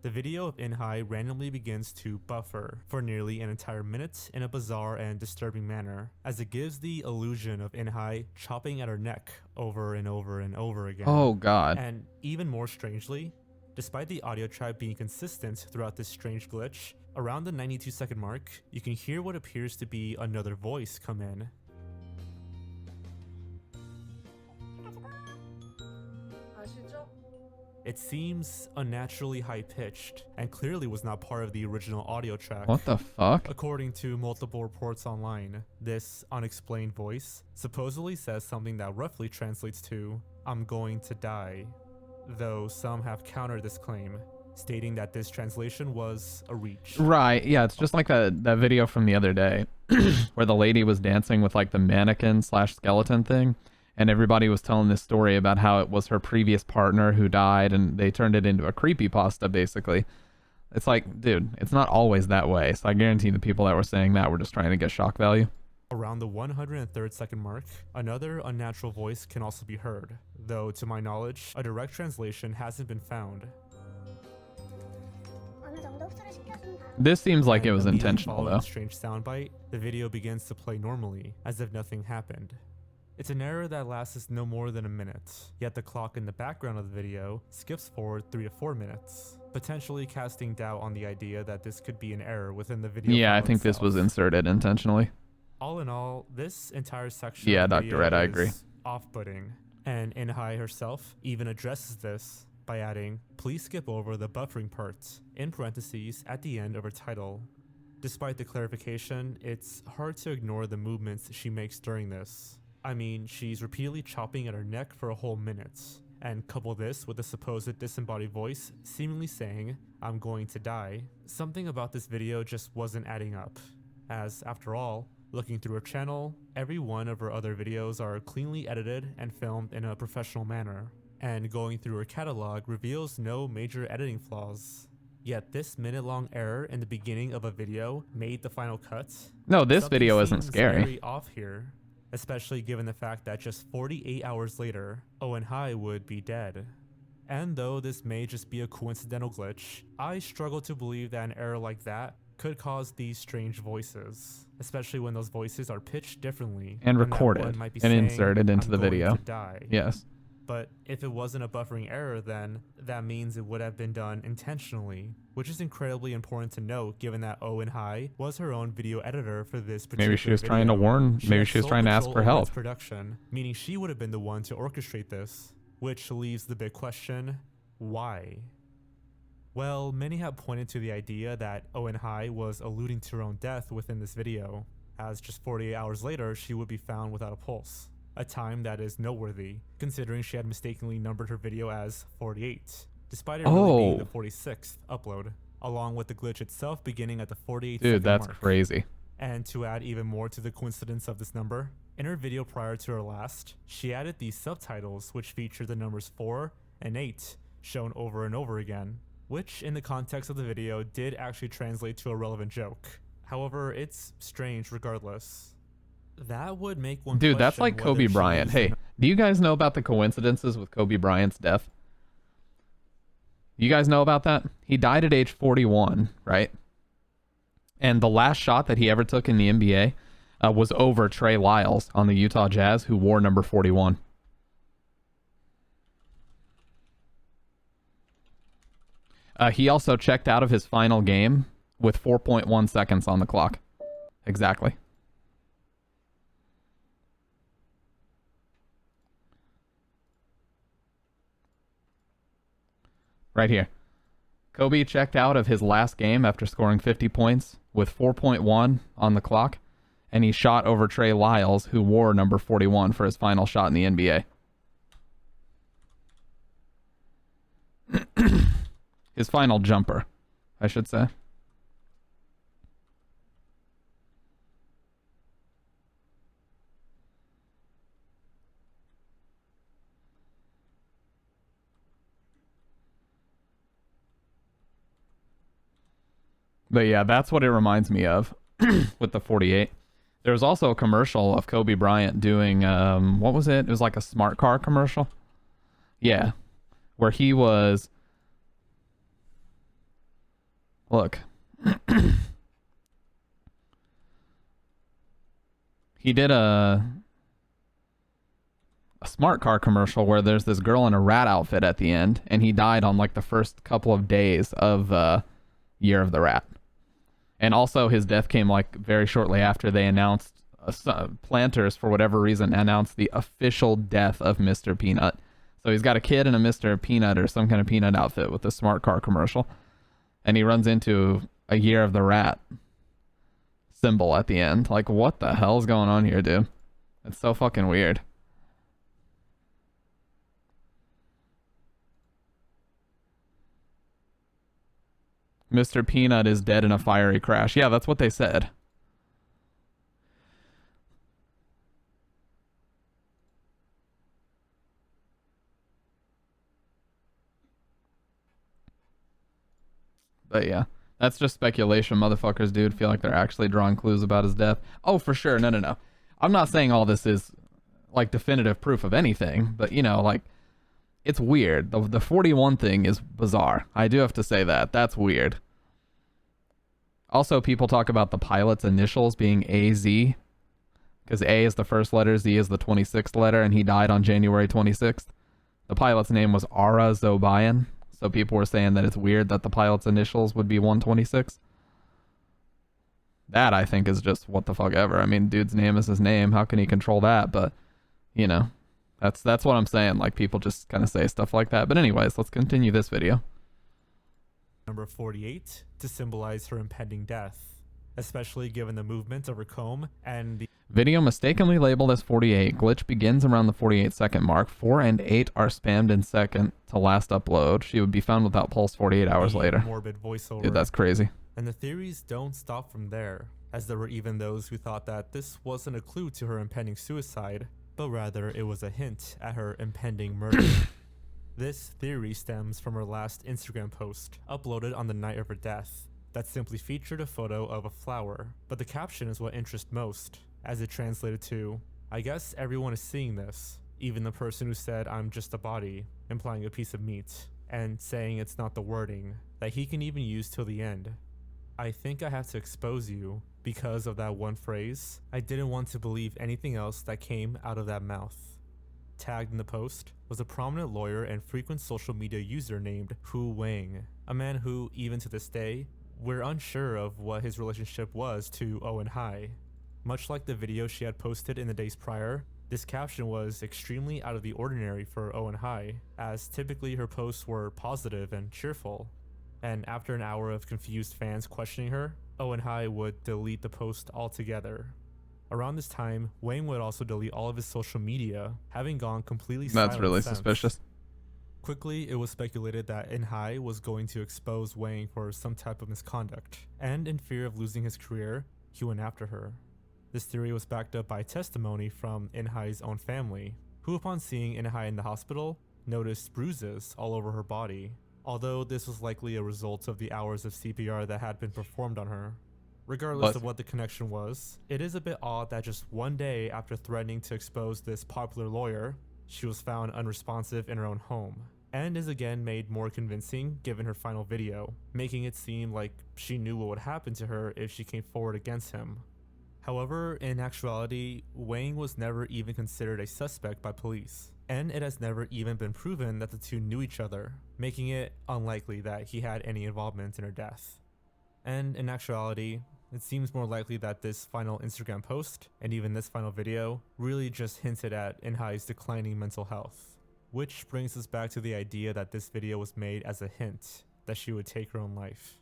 The video of In-hai randomly begins to buffer for nearly an entire minute in a bizarre and disturbing manner, as it gives the illusion of In-hai chopping at her neck over and over and over again. Oh god. And even more strangely, despite the audio track being consistent throughout this strange glitch, around the 92-second mark, you can hear what appears to be another voice come in. 아시죠? It seems unnaturally high-pitched, and clearly was not part of the original audio track. What the fuck? According to multiple reports online, this unexplained voice supposedly says something that roughly translates to, "I'm going to die," though some have countered this claim, stating that this translation was a reach. Right, yeah, it's just like that video from the other day where the lady was dancing with like the mannequin / skeleton thing, and everybody was telling this story about how it was her previous partner who died, and they turned it into a creepypasta basically. It's like, dude, it's not always that way, so I guarantee the people that were saying that were just trying to get shock value. Around the 103rd second mark, another unnatural voice can also be heard, though to my knowledge, a direct translation hasn't been found. This seems like it was Immediately intentional following though. a strange soundbite, the video begins to play normally, as if nothing happened. It's an error that lasts no more than a minute, yet the clock in the background of the video skips forward 3 to 4 minutes, potentially casting doubt on the idea that this could be an error within the video. Yeah, I file think this was itself. inserted intentionally. All in all, this entire section Yeah, of the Dr. video Red, I is agree. off-putting, and In-hai herself even addresses this by adding, "Please skip over the buffering part," in parentheses at the end of her title. Despite the clarification, it's hard to ignore the movements she makes during this. I mean, she's repeatedly chopping at her neck for a whole minute, and couple this with the supposed disembodied voice seemingly saying, "I'm going to die." Something about this video just wasn't adding up, as after all, Looking through her channel, every one of her other videos are cleanly edited and filmed in a professional manner, and going through her catalog reveals no major editing flaws. Yet this minute-long error in the beginning of a video made the final cut. No, this Something video isn't seems scary. very off here, especially given the fact that just 48 hours later, Owen High would be dead. And though this may just be a coincidental glitch, I struggle to believe that an error like that could cause these strange voices, especially when those voices are pitched differently And that recorded one might be and saying, inserted into "I'm the going video." to die." Yes. But if it wasn't a buffering error, then that means it would have been done intentionally, which is incredibly important to note given that Owen High was her own video editor for this particular Maybe she was video. trying to warn, maybe had she was sole trying to ask control for over help. its production, meaning she would have been the one to orchestrate this, which leaves the big question, why? Well, many have pointed to the idea that Owen High was alluding to her own death within this video, as just 48 hours later she would be found without a pulse. A time that is noteworthy, considering she had mistakenly numbered her video as 48, despite it really being the 46th upload, along with the glitch itself beginning at the 48th Dude, that's mark. crazy. And to add even more to the coincidence of this number, in her video prior to her last, she added these subtitles which feature the numbers 4 and 8 shown over and over again, which in the context of the video did actually translate to a relevant joke. However, it's strange regardless. That would make one Dude, that's question like whether Kobe she Bryant. was Hey, do you guys know about the coincidences with Kobe Bryant's death? You guys know about that? He died at age 41, right? And the last shot that he ever took in the NBA was over Trey Lyles on the Utah Jazz, who wore number 41. He also checked out of his final game with 4.1 seconds on the clock. Exactly. Right here. Kobe checked out of his last game after scoring 50 points with 4.1 on the clock, and he shot over Trey Lyles, who wore number 41 for his final shot in the NBA. His final jumper, I should say. But yeah, that's what it reminds me of with the 48. There was also a commercial of Kobe Bryant doing, what was it? It was like a smart car commercial. Yeah. Where he was... Look. He did a smart car commercial where there's this girl in a rat outfit at the end, and he died on like the first couple of days of Year of the Rat. And also his death came like very shortly after they announced, Planters for whatever reason announced the official death of Mr. Peanut. So he's got a kid in a Mr. Peanut or some kind of peanut outfit with a smart car commercial. And he runs into a Year of the Rat symbol at the end. Like, what the hell's going on here, dude? It's so fucking weird. Mr. Peanut is dead in a fiery crash. Yeah, that's what they said. But yeah, that's just speculation. Motherfuckers, dude, feel like they're actually drawing clues about his death. Oh, for sure. No. I'm not saying all this is like definitive proof of anything, but you know, like, it's weird. The 41 thing is bizarre. I do have to say that. That's weird. Also, people talk about the pilot's initials being AZ, because A is the first letter, Z is the 26th letter, and he died on January 26th. The pilot's name was Ara Zobayan, so people were saying that it's weird that the pilot's initials would be 126. That, I think, is just what the fuck ever. I mean, dude's name is his name. How can he control that? But, you know, that's what I'm saying. Like, people just kind of say stuff like that. But anyways, let's continue this video. Number 48 to symbolize her impending death, especially given the movement of her comb and the video mistakenly labeled as 48. Glitch begins around the 48-second mark. 4 and 8 are spammed in second to last upload. She would be found without pulse 48 hours later. morbid voiceover. Dude, that's crazy. And the theories don't stop from there, as there were even those who thought that this wasn't a clue to her impending suicide, but rather it was a hint at her impending murder. This theory stems from her last Instagram post, uploaded on the night of her death, that simply featured a photo of a flower, but the caption is what interests most, as it translated to, "I guess everyone is seeing this, even the person who said I'm just a body," implying a piece of meat, and saying it's not the wording that he can even use till the end. "I think I have to expose you because of that one phrase. I didn't want to believe anything else that came out of that mouth." Tagged in the post was a prominent lawyer and frequent social media user named Hu Wang, a man who, even to this day, we're unsure of what his relationship was to Owen Hai. Much like the video she had posted in the days prior, this caption was extremely out of the ordinary for Owen Hai, as typically her posts were positive and cheerful. And after an hour of confused fans questioning her, Owen Hai would delete the post altogether. Around this time, Wang would also delete all of his social media, having gone completely silent. That's really since. suspicious. Quickly, it was speculated that In-hai was going to expose Wang for some type of misconduct, and in fear of losing his career, he went after her. This theory was backed up by testimony from In-hai's own family, who upon seeing In-hai in the hospital, noticed bruises all over her body, although this was likely a result of the hours of CPR that had been performed on her. Regardless of what the connection was, it is a bit odd that just one day after threatening to expose this popular lawyer, she was found unresponsive in her own home, and is again made more convincing given her final video, making it seem like she knew what would happen to her if she came forward against him. However, in actuality, Wang was never even considered a suspect by police, and it has never even been proven that the two knew each other, making it unlikely that he had any involvement in her death. And in actuality, it seems more likely that this final Instagram post, and even this final video, really just hinted at In-hai's declining mental health. Which brings us back to the idea that this video was made as a hint that she would take her own life.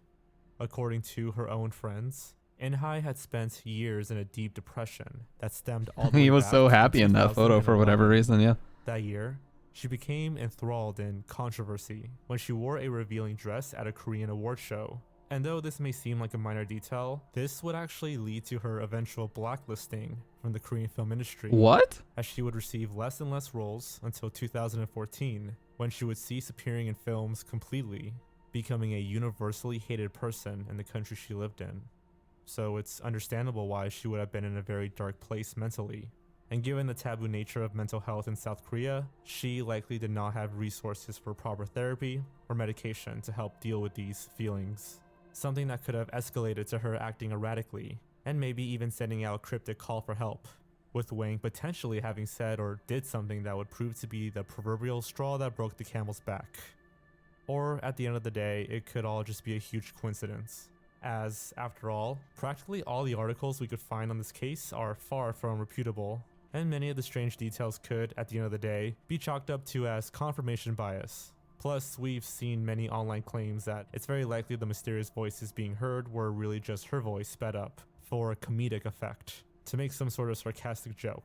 According to her own friends, In-hai had spent years in a deep depression that stemmed all the way He was back so to happy in that photo for whatever 2011. reason, yeah. That year, she became enthralled in controversy when she wore a revealing dress at a Korean award show. And though this may seem like a minor detail, this would actually lead to her eventual blacklisting from the Korean film industry. What? As she would receive less and less roles until 2014, when she would cease appearing in films completely, becoming a universally hated person in the country she lived in. So it's understandable why she would have been in a very dark place mentally. And given the taboo nature of mental health in South Korea, she likely did not have resources for proper therapy or medication to help deal with these feelings. Something that could have escalated to her acting erratically, and maybe even sending out a cryptic call for help, with Wang potentially having said or did something that would prove to be the proverbial straw that broke the camel's back. Or at the end of the day, it could all just be a huge coincidence, as, after all, practically all the articles we could find on this case are far from reputable, and many of the strange details could, at the end of the day, be chalked up to as confirmation bias. Plus, we've seen many online claims that it's very likely the mysterious voices being heard were really just her voice sped up for a comedic effect, to make some sort of sarcastic joke.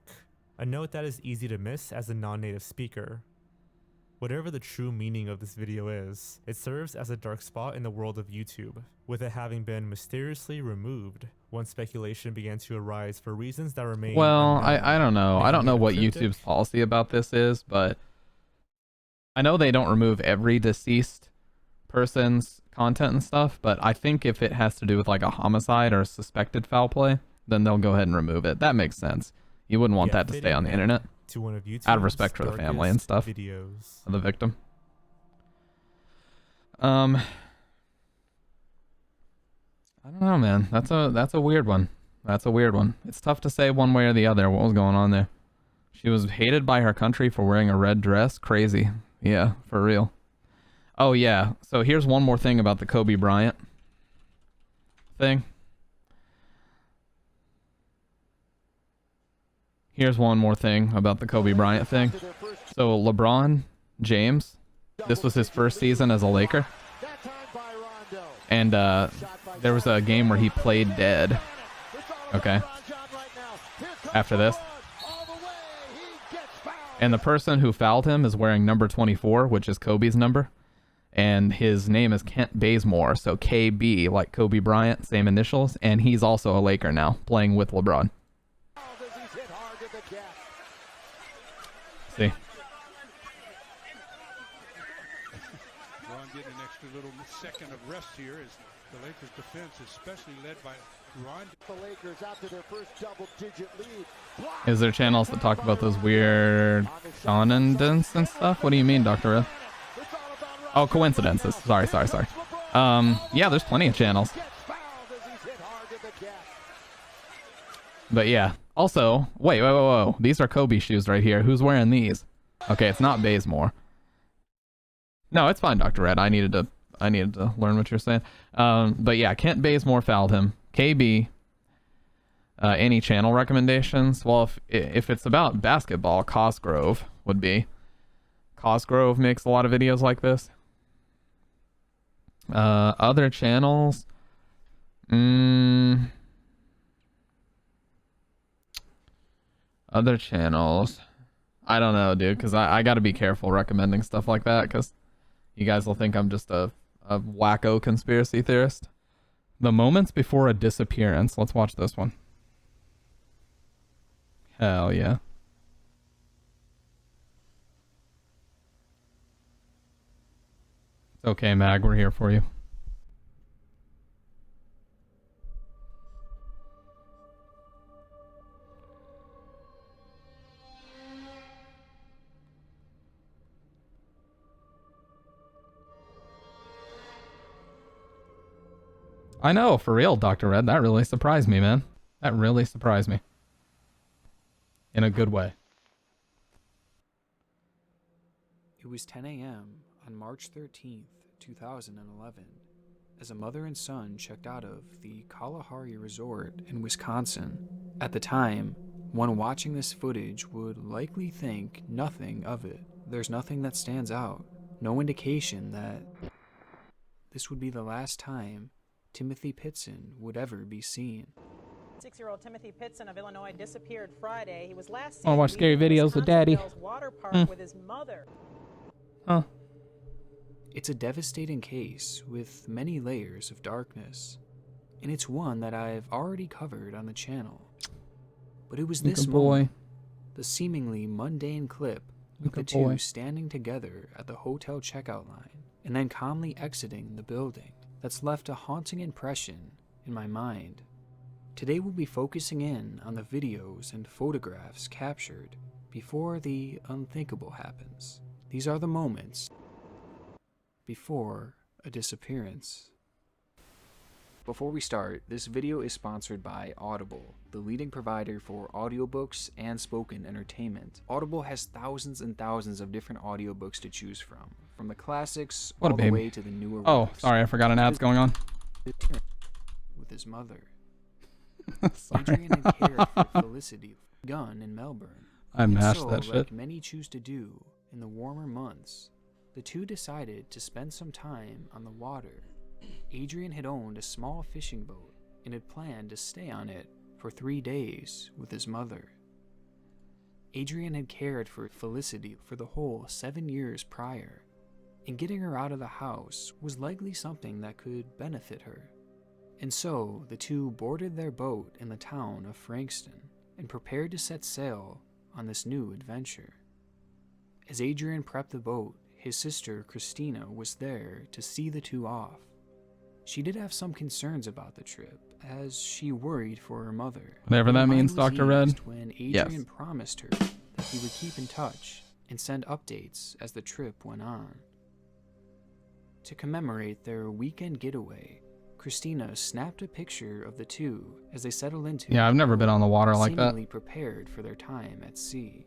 A note that is easy to miss as a non-native speaker. Whatever the true meaning of this video is, it serves as a dark spot in the world of YouTube, with it having been mysteriously removed once speculation began to arise for reasons that remain Well, unknown, I don't know. I don't know making it what cryptic. YouTube's policy about this is, but I know they don't remove every deceased person's content and stuff, but I think if it has to do with like a homicide or a suspected foul play, then they'll go ahead and remove it. That makes sense. You wouldn't want that to stay on the internet. To one of Out of YouTube's respect for the family and darkest stuff videos. of the victim. I don't know, man. That's a weird one. That's a weird one. It's tough to say one way or the other what was going on there. She was hated by her country for wearing a red dress. Crazy. Yeah, for real. Oh yeah. So here's one more thing about the Kobe Bryant thing. Here's one more thing about the Kobe Bryant thing. So LeBron James, this was his first season as a Laker. And there was a game where he played dead. Okay. After this. And the person who fouled him is wearing number 24, which is Kobe's number. and his name is Kent Bazemore, so KB, like Kobe Bryant, same initials, and he's also a Laker now, playing with LeBron. See? LeBron getting an extra little second of rest here as the Lakers defense, especially led by Ron. The Lakers out to their first double-digit lead. Is there channels that talk about those weird coincidence and stuff? What do you mean, Dr. Red? Oh, coincidences. Sorry. Yeah, there's plenty of channels. But yeah. Also, wait. These are Kobe shoes right here. Who's wearing these? Okay, it's not Bazemore. No, it's fine, Dr. Red. I needed to learn what you're saying. But yeah, Kent Bazemore fouled him. KB. Any channel recommendations? Well, if it's about basketball, Cosgrove would be. Cosgrove makes a lot of videos like this. Other channels. Other channels. I don't know, dude, because I got to be careful recommending stuff like that, because you guys will think I'm just a wacko conspiracy theorist. The moments before a disappearance. Let's watch this one. Hell yeah. It's okay, Mag. We're here for you. I know, for real, Dr. Red. That really surprised me, man. That really surprised me. In a good way. It was 10 a.m. on March 13th, 2011, as a mother and son checked out of the Kalahari Resort in Wisconsin. At the time, one watching this footage would likely think nothing of it. There's nothing that stands out. No indication that this would be the last time Timothy Pitson would ever be seen. 6-year-old Timothy Pitson of Illinois disappeared Friday. He was last I seen watch scary videos with Daddy. Water park with his mother. Huh. It's a devastating case with many layers of darkness, and it's one that I've already covered on the channel. But it was this moment, the seemingly mundane clip of the two standing together at the hotel checkout line and then calmly exiting the building, that's left a haunting impression in my mind. Today we'll be focusing in on the videos and photographs captured before the unthinkable happens. These are the moments before a disappearance. Before we start, this video is sponsored by Audible, the leading provider for audiobooks and spoken entertainment. Audible has thousands and thousands of different audiobooks to choose from the classics all the way to the newer works. Oh, sorry, I forgot an ad's going on. With his mother. Sorry. Adrian had cared for Felicity Gunn in Melbourne. I mashed that shit. Like many choose to do in the warmer months, the two decided to spend some time on the water. Adrian had owned a small fishing boat and had planned to stay on it for 3 days with his mother. Adrian had cared for Felicity for the whole 7 years prior, and getting her out of the house was likely something that could benefit her. And so the two boarded their boat in the town of Frankston and prepared to set sail on this new adventure. As Adrian prepped the boat, his sister Christina was there to see the two off. She did have some concerns about the trip, as she worried for her mother. Whatever that means, Dr. Red. When Adrian promised her that he would keep in touch and send updates as the trip went on. To commemorate their weekend getaway, Christina snapped a picture of the two as they settled into I've never been on the water like that. Seemingly prepared for their time at sea.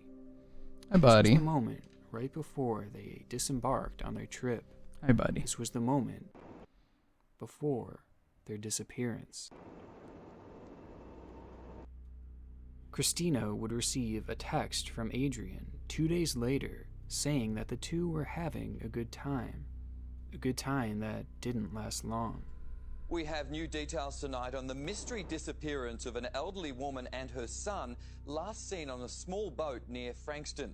Hi, buddy. This was the moment right before they disembarked on their trip. Hi, buddy. This was the moment before their disappearance. Christina would receive a text from Adrian 2 days later saying that the two were having a good time that didn't last long. We have new details tonight on the mystery disappearance of an elderly woman and her son, last seen on a small boat near Frankston.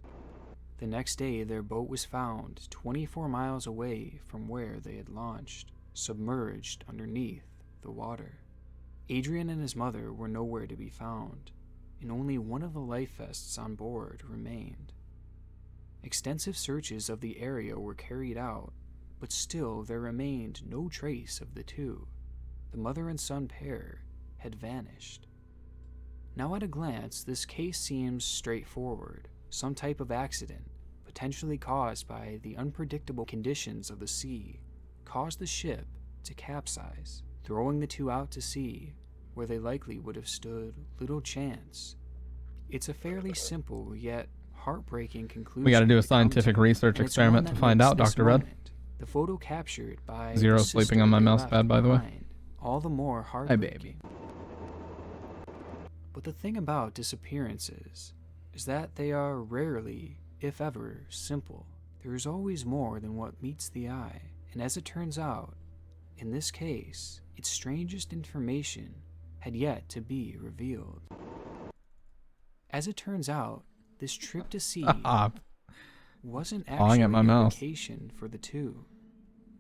The next day, their boat was found 24 miles away from where they had launched, submerged underneath the water. Adrian and his mother were nowhere to be found, and only one of the life vests on board remained. Extensive searches of the area were carried out, but still there remained no trace of the two. The mother and son pair had vanished. Now at a glance, this case seems straightforward. Some type of accident, potentially caused by the unpredictable conditions of the sea, caused the ship to capsize, throwing the two out to sea, where they likely would have stood little chance. It's a fairly simple yet heartbreaking conclusion. We got to do a to come scientific to, research and it's one experiment to that find makes out, this Dr. Red. moment, the photo captured by Zero the sleeping on my sister they mouse left pad, by the way. behind, all the more Hi, heartbreaking. baby. But the thing about disappearances is that they are rarely, if ever, simple. There is always more than what meets the eye, and as it turns out, in this case, its strangest information had yet to be revealed. As it turns out, this trip to sea wasn't actually at my a mouse. vacation for the two.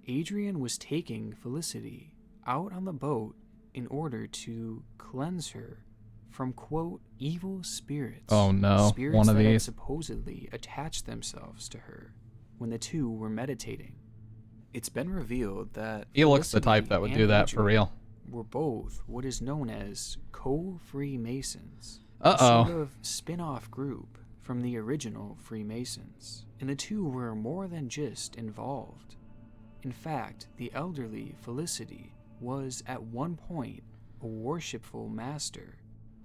Adrian was taking Felicity out on the boat in order to cleanse her from, quote, evil spirits. Oh no, spirits one of that had these. supposedly attached themselves to her when the two were meditating. It's been revealed that He looks the Felicity type that would and do that for Adrian real. were both what is known as co-Freemasons, Uh-oh. a sort of spin-off group from the original Freemasons, and the two were more than just involved. In fact, the elderly Felicity was at one point a worshipful master,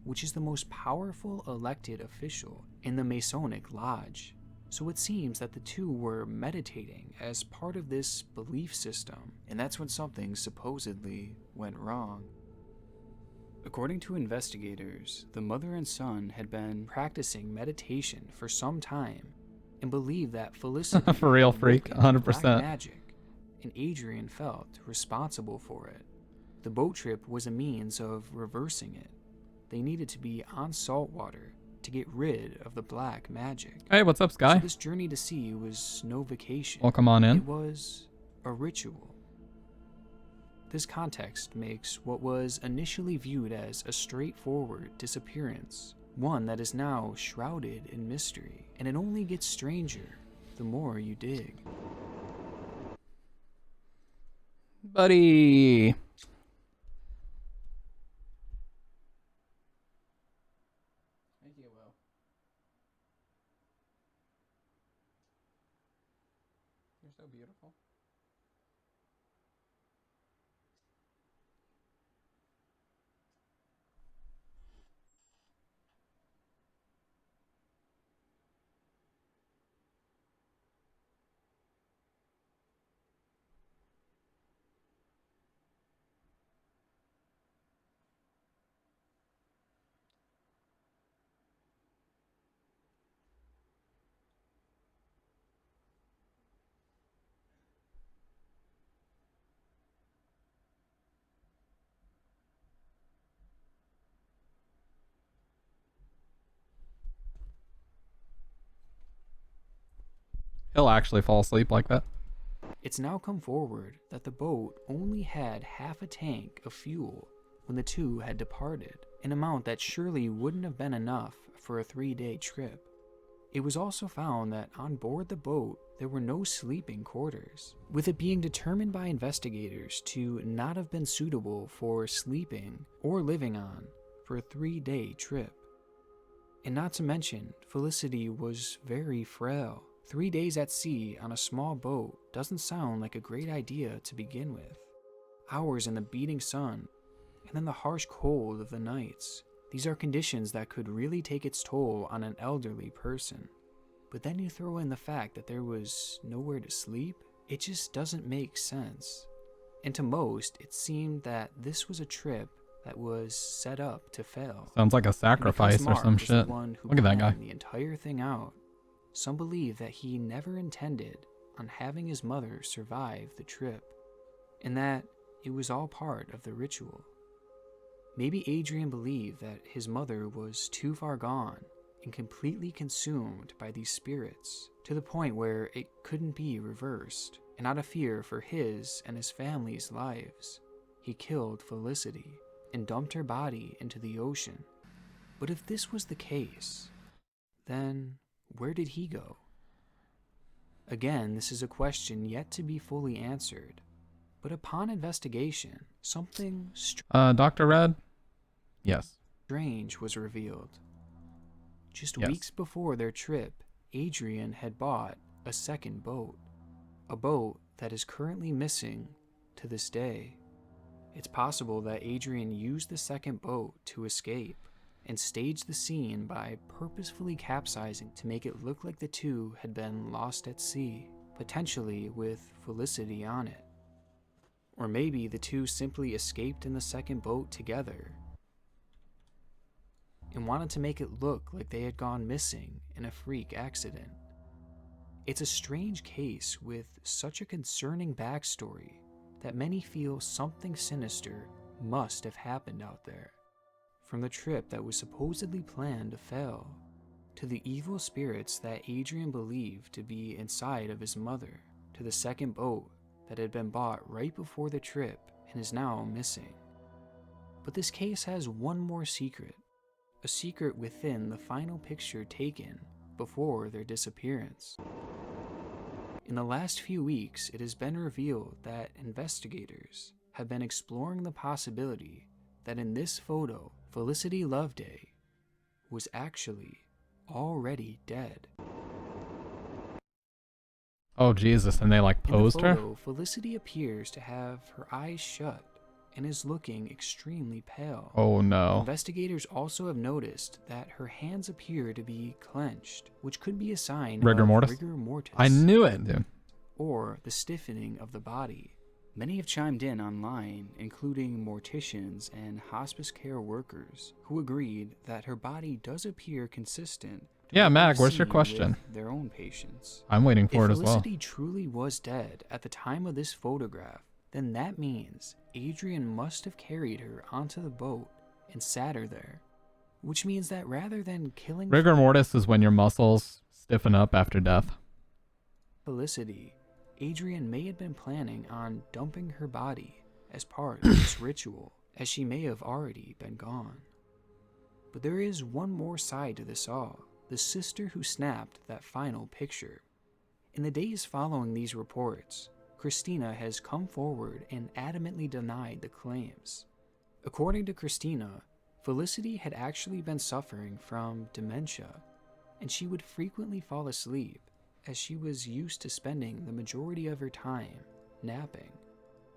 which is the most powerful elected official in the Masonic Lodge. So it seems that the two were meditating as part of this belief system, and that's when something supposedly went wrong. According to investigators, the mother and son had been practicing meditation for some time and believed that Felicity For real, had freak, woken to 100%. black magic, and Adrian felt responsible for it. The boat trip was a means of reversing it. They needed to be on salt water to get rid of the black magic. Hey, what's up, Sky? So this journey to sea was no vacation. Welcome on in. It was a ritual. This context makes what was initially viewed as a straightforward disappearance one that is now shrouded in mystery, and it only gets stranger the more you dig. Buddy. Thank you, Will. You're so beautiful. He'll actually fall asleep like that. It's now come forward that the boat only had half a tank of fuel when the two had departed, an amount that surely wouldn't have been enough for a 3-day trip. It was also found that on board the boat there were no sleeping quarters, with it being determined by investigators to not have been suitable for sleeping or living on for a 3-day trip. And not to mention, Felicity was very frail. 3 days at sea on a small boat doesn't sound like a great idea to begin with. Hours in the beating sun, and then the harsh cold of the nights. These are conditions that could really take its toll on an elderly person. But then you throw in the fact that there was nowhere to sleep, it just doesn't make sense. And to most, it seemed that this was a trip that was set up to fail. Sounds like a sacrifice or some shit. Look at that guy. The entire thing out. Some believe that he never intended on having his mother survive the trip, and that it was all part of the ritual. Maybe Adrian believed that his mother was too far gone, and completely consumed by these spirits to the point where it couldn't be reversed. And out of fear for his and his family's lives, he killed Felicity and dumped her body into the ocean. But if this was the case, then where did he go? Again, this is a question yet to be fully answered. But upon investigation, something Dr. Red? Yes. strange was revealed. Just weeks before their trip, Adrian had bought a second boat. A boat that is currently missing to this day. It's possible that Adrian used the second boat to escape and staged the scene by purposefully capsizing to make it look like the two had been lost at sea, potentially with Felicity on it. Or maybe the two simply escaped in the second boat together and wanted to make it look like they had gone missing in a freak accident. It's a strange case with such a concerning backstory that many feel something sinister must have happened out there. From the trip that was supposedly planned to fail, to the evil spirits that Adrian believed to be inside of his mother, to the second boat that had been bought right before the trip and is now missing. But this case has one more secret, a secret within the final picture taken before their disappearance. In the last few weeks, it has been revealed that investigators have been exploring the possibility that in this photo, Felicity Loveday was actually already dead. Oh Jesus, and they like posed In the her? photo, Felicity appears to have her eyes shut and is looking extremely pale. Oh no. Investigators also have noticed that her hands appear to be clenched, which could be a sign Rigor of mortis? rigor mortis. I knew it, dude. Or the stiffening of the body. Many have chimed in online, including morticians and hospice care workers, who agreed that her body does appear consistent. Yeah, Mag, where's your seen question? with their own patients. I'm waiting for it as If well. Felicity truly was dead at the time of this photograph, then that means Adrian must have carried her onto the boat and sat her there. Which means that rather than killing Rigor mortis is when your muscles stiffen up after death. Felicity, Adrian may have been planning on dumping her body as part of this ritual, as she may have already been gone. But there is one more side to this all, the sister who snapped that final picture. In the days following these reports, Christina has come forward and adamantly denied the claims. According to Christina, Felicity had actually been suffering from dementia, and she would frequently fall asleep as she was used to spending the majority of her time napping.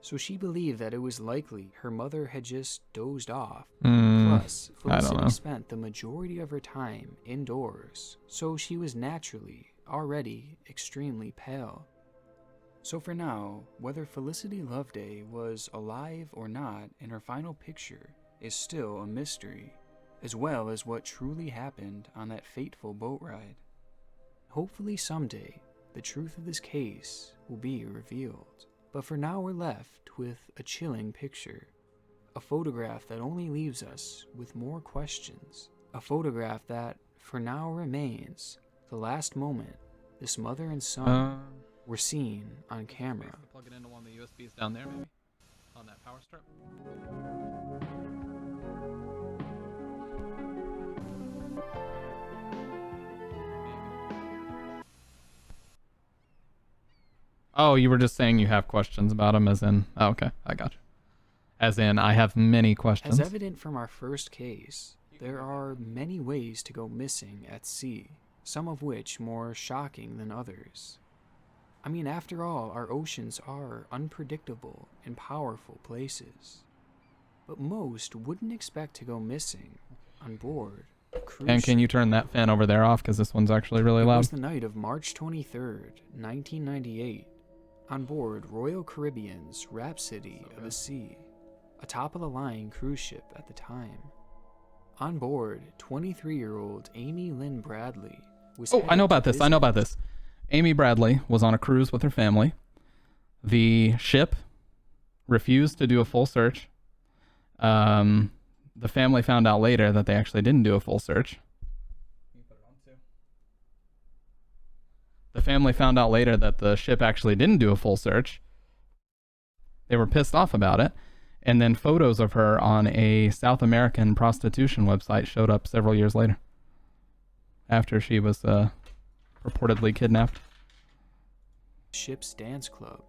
So she believed that it was likely her mother had just dozed off. Plus, Felicity spent the majority of her time indoors, so she was naturally already extremely pale. So for now, whether Felicity Loveday was alive or not in her final picture is still a mystery, as well as what truly happened on that fateful boat ride. Hopefully someday, the truth of this case will be revealed. But for now we're left with a chilling picture. A photograph that only leaves us with more questions. A photograph that, for now, remains the last moment this mother and son were seen on camera. Plug it into one of the USBs down there, maybe? On that power strip? Oh, you were just saying you have questions about him, as in... Oh, okay, I got you. As in, I have many questions. As evident from our first case, there are many ways to go missing at sea, some of which more shocking than others. I mean, after all, our oceans are unpredictable and powerful places. But most wouldn't expect to go missing on board a cruise And can you ship. turn that fan over there off, because this one's actually really It loud. was the night of March 23rd, 1998, on board Royal Caribbean's Rhapsody of the Sea, a top-of-the-line cruise ship at the time. On board, 23-year-old Amy Lynn Bradley was Oh, I know about this. I know about this. Amy Bradley was on a cruise with her family. The ship refused to do a full search. The family found out later that they actually didn't do a full search. family found out later that the ship actually didn't do a full search. They were pissed off about it. And then photos of her on a South American prostitution website showed up several years later. After she was reportedly kidnapped. Ship's dance club.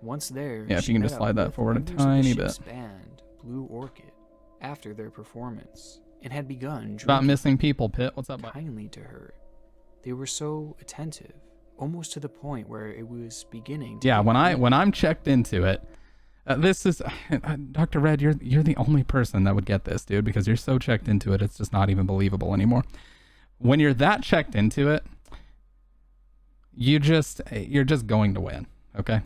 Once there, yeah, if she you can met just up slide that with forward a members of the tiny ship's bit. band, Blue Orchid, after their performance, and had begun About drinking missing people, Pitt. What's up, bud? kindly to her. They were so attentive, almost to the point where it was beginning to Yeah, get when creepy. I'm checked into it, this is Dr. Red. You're the only person that would get this, dude, because you're so checked into it. It's just not even believable anymore. When you're that checked into it, you're just going to win. Okay.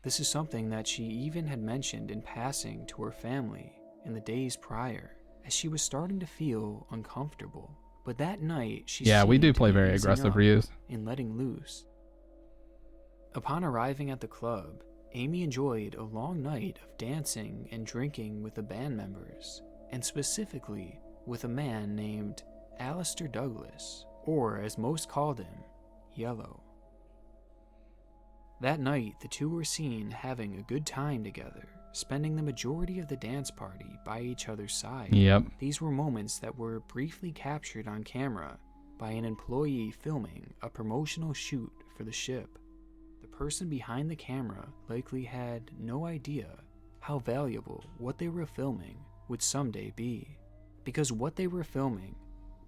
This is something that she even had mentioned in passing to her family in the days prior, as she was starting to feel uncomfortable. But that night, she Yeah, we seemed do to play be very easing aggressive up reuse. and letting loose. Upon arriving at the club, Amy enjoyed a long night of dancing and drinking with the band members, and specifically with a man named Alistair Douglas, or as most called him, Yellow. That night, the two were seen having a good time together, spending the majority of the dance party by each other's side. Yep. These were moments that were briefly captured on camera by an employee filming a promotional shoot for the ship. The person behind the camera likely had no idea how valuable what they were filming would someday be, because what they were filming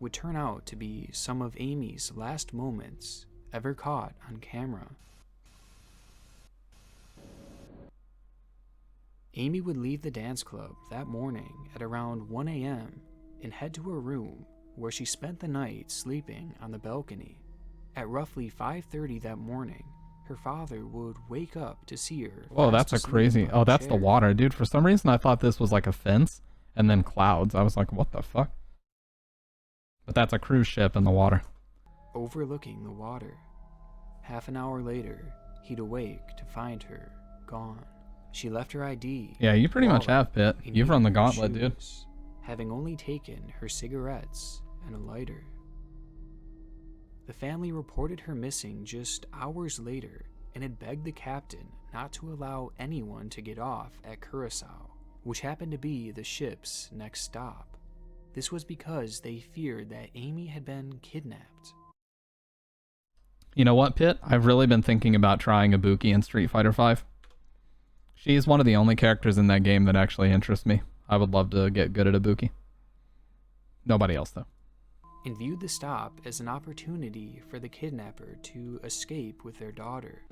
would turn out to be some of Amy's last moments ever caught on camera. Amy would leave the dance club that morning at around 1 a.m. and head to her room, where she spent the night sleeping on the balcony. At roughly 5:30 that morning, her father would wake up to see her. Whoa, fast that's a asleep crazy. on Oh, that's the chair. water, dude. For some reason, I thought this was like a fence and then clouds. I was like, what the fuck? But that's a cruise ship in the water. Overlooking the water. Half an hour later, he'd awake to find her gone. She left her ID. Yeah, you pretty much wallet, have, Pitt. and You've run the even her gauntlet, dude. shoes, having only taken her cigarettes and a lighter. The family reported her missing just hours later and had begged the captain not to allow anyone to get off at Curacao, which happened to be the ship's next stop. This was because they feared that Amy had been kidnapped. You know what, Pitt? I've really been thinking about trying Ibuki in Street Fighter V. She's one of the only characters in that game that actually interests me. I would love to get good at Ibuki. Nobody else, though. And viewed the stop as an opportunity for the kidnapper to escape with their daughter.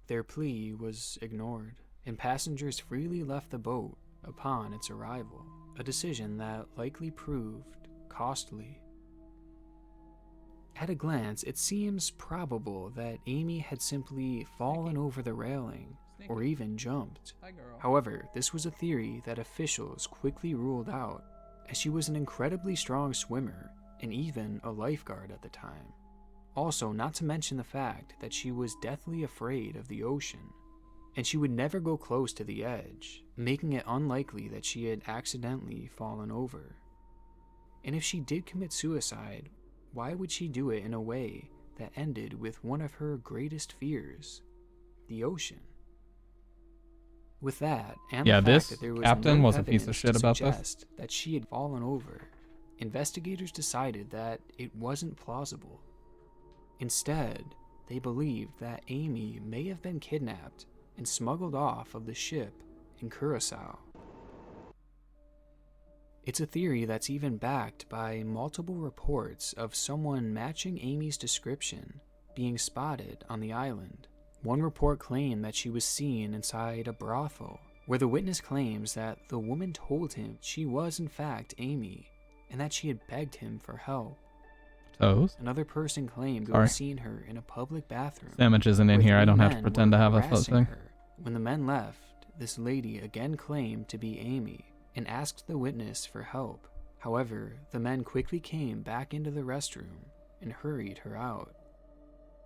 Their plea was ignored, and passengers freely left the boat upon its arrival, a decision that likely proved costly. At a glance, it seems probable that Amy had simply fallen over the railing or even jumped. However, this was a theory that officials quickly ruled out, as she was an incredibly strong swimmer and even a lifeguard at the time. Also, not to mention the fact that she was deathly afraid of the ocean, and she would never go close to the edge, making it unlikely that she had accidentally fallen over. And if she did commit suicide, why would she do it in a way that ended with one of her greatest fears, the ocean? With that, and Yeah, the this fact that there was captain no was a piece of evidence shit to about this. suggest that she had fallen over, investigators decided that it wasn't plausible. Instead, they believed that Amy may have been kidnapped and smuggled off of the ship in Curacao. It's a theory that's even backed by multiple reports of someone matching Amy's description being spotted on the island. One report claimed that she was seen inside a brothel, where the witness claims that the woman told him she was in fact Amy, and that she had begged him for help. Toes? Another person claimed to Sorry. have seen her in a public bathroom. Sandwich isn't in where here. I three don't have to men pretend were to have a harassing thing. her. When the men left, this lady again claimed to be Amy and asked the witness for help. However, the men quickly came back into the restroom and hurried her out.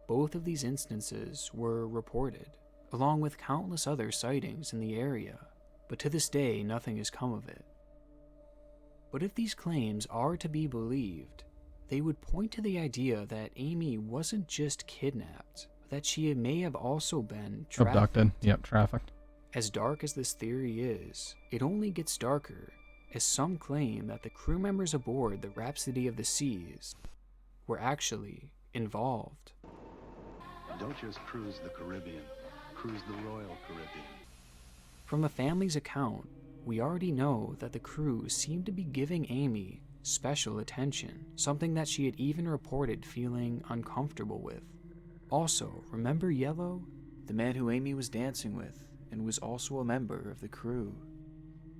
Both of these instances were reported, along with countless other sightings in the area, but to this day nothing has come of it. But if these claims are to be believed, they would point to the idea that Amy wasn't just kidnapped, but that she may have also been trafficked. Abducted. Yep, trafficked. As dark as this theory is, it only gets darker as some claim that the crew members aboard the Rhapsody of the Seas were actually involved. Don't just cruise the Caribbean, cruise the Royal Caribbean. From the family's account, we already know that the crew seemed to be giving Amy special attention, something that she had even reported feeling uncomfortable with. Also, remember Yellow? The man who Amy was dancing with and was also a member of the crew.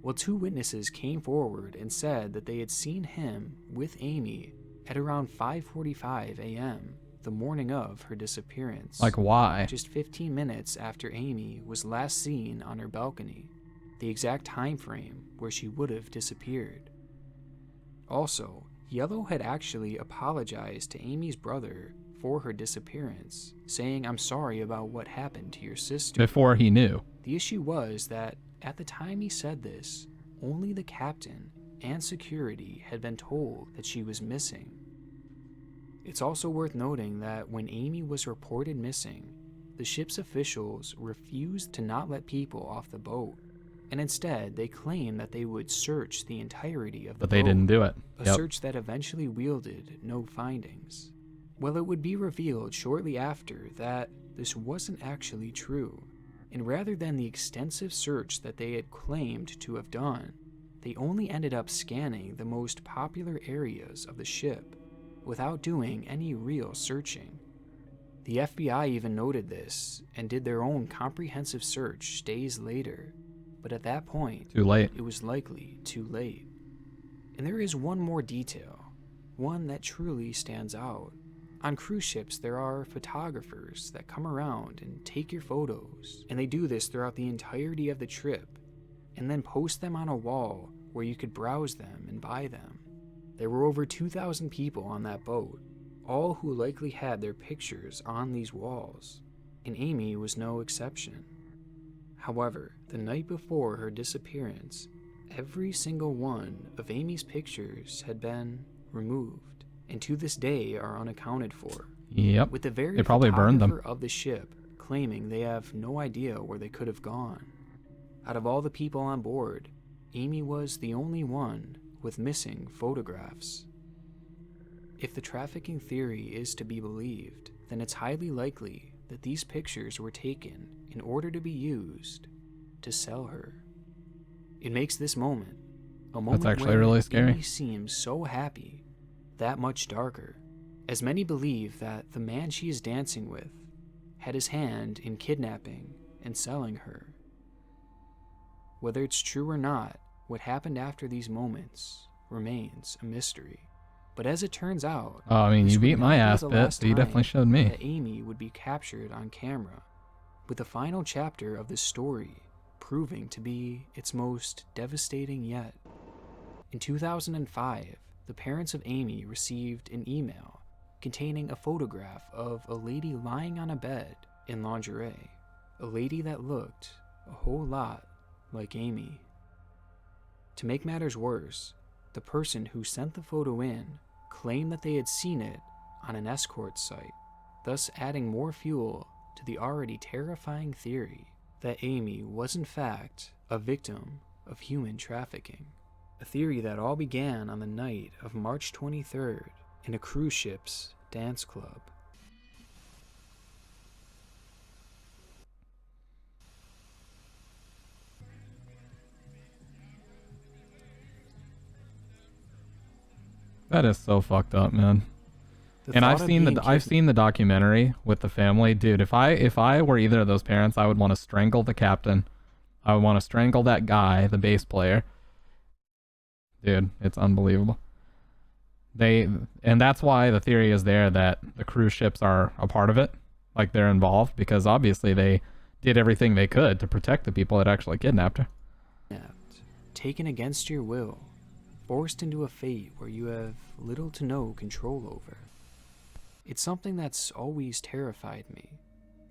Well, 2 witnesses came forward and said that they had seen him with Amy at around 5:45 a.m. the morning of her disappearance. Like, why? Just 15 minutes after Amy was last seen on her balcony, the exact time frame where she would have disappeared. Also, Yellow had actually apologized to Amy's brother for her disappearance, saying, "I'm sorry about what happened to your sister." Before he knew. The issue was that at the time he said this, only the captain and security had been told that she was missing. It's also worth noting that when Amy was reported missing, the ship's officials refused to not let people off the boat, and instead they claimed that they would search the entirety of the boat. But they didn't do it. A search that eventually yielded no findings. Well, it would be revealed shortly after that this wasn't actually true, and rather than the extensive search that they had claimed to have done, they only ended up scanning the most popular areas of the ship without doing any real searching. The FBI even noted this and did their own comprehensive search days later, but at that point, too late. It was likely too late. And there is one more detail, one that truly stands out. On cruise ships, there are photographers that come around and take your photos, and they do this throughout the entirety of the trip, and then post them on a wall where you could browse them and buy them. There were over 2,000 people on that boat, all who likely had their pictures on these walls, and Amy was no exception. However, the night before her disappearance, every single one of Amy's pictures had been removed, and to this day are unaccounted for. Yep. With the very they probably burned them. of the ship claiming they have no idea where they could have gone. Out of all the people on board, Amy was the only one with missing photographs. If the trafficking theory is to be believed, then it's highly likely that these pictures were taken in order to be used to sell her. It makes this moment, a moment That's actually where really scary. Amy seems so happy, that much darker, as many believe that the man she is dancing with had his hand in kidnapping and selling her. Whether it's true or not, what happened after these moments remains a mystery. But as it turns out, Oh, I mean, you beat my ass bit, so you definitely showed me. that Amy would be captured on camera, with the final chapter of this story proving to be its most devastating yet. In 2005, the parents of Amy received an email containing a photograph of a lady lying on a bed in lingerie, a lady that looked a whole lot like Amy. To make matters worse, the person who sent the photo in claimed that they had seen it on an escort site, thus adding more fuel to the already terrifying theory that Amy was in fact a victim of human trafficking. A theory that all began on the night of March 23rd in a cruise ship's dance club. That is so fucked up, man. And I've seen the documentary with the family, dude. If I were either of those parents, I would want to strangle the captain. I would want to strangle that guy, the bass player. Dude, it's unbelievable. And that's why the theory is there that the cruise ships are a part of it, like they're involved, because obviously they did everything they could to protect the people that actually kidnapped her. Taken against your will, forced into a fate where you have little to no control over. It's something that's always terrified me,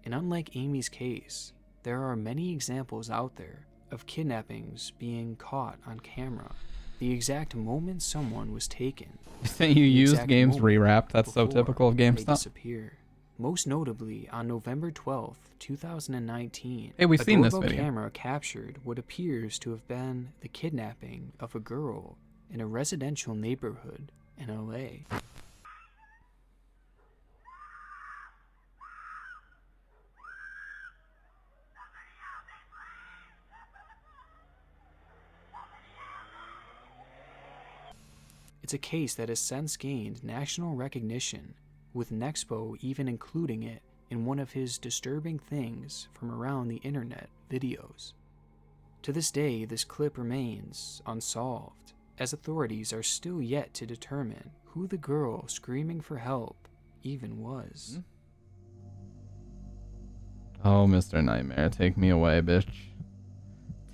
and unlike Amy's case, there are many examples out there of kidnappings being caught on camera, the exact moment someone was taken. You used games rewrapped. That's so typical of They GameStop. disappear. Most notably, on November 12th, 2019, Hey, we've seen this doorbell video. camera captured what appears to have been the kidnapping of a girl in a residential neighborhood in LA. It's a case that has since gained national recognition, with Nexpo even including it in one of his disturbing things from around the internet videos. To this day, this clip remains unsolved, as authorities are still yet to determine who the girl screaming for help even was. Oh, Mr. Nightmare, take me away, bitch.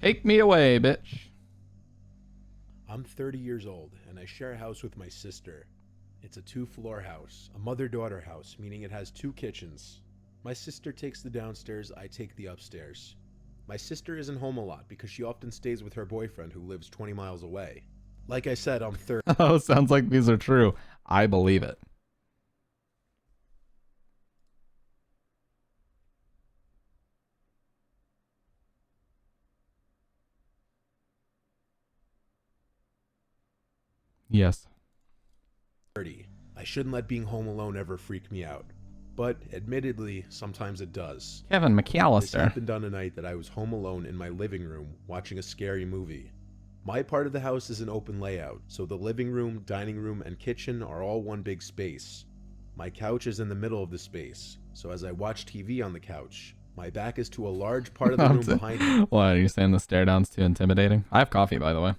Take me away, bitch. I'm 30 years old, and I share a house with my sister. It's a 2-floor house, a mother-daughter house, meaning it has 2 kitchens. My sister takes the downstairs, I take the upstairs. My sister isn't home a lot because she often stays with her boyfriend who lives 20 miles away. Like I said, I'm 30. Oh, sounds like these are true. I believe it. Yes. 30. I shouldn't let being home alone ever freak me out. But, admittedly, sometimes it does. Kevin McAllister. This happened on a night that I was home alone in my living room watching a scary movie. My part of the house is an open layout, so the living room, dining room, and kitchen are all one big space. My couch is in the middle of the space, so as I watch TV on the couch, my back is to a large part of the room behind me. What, are you saying the stare down's too intimidating? I have coffee, by the way.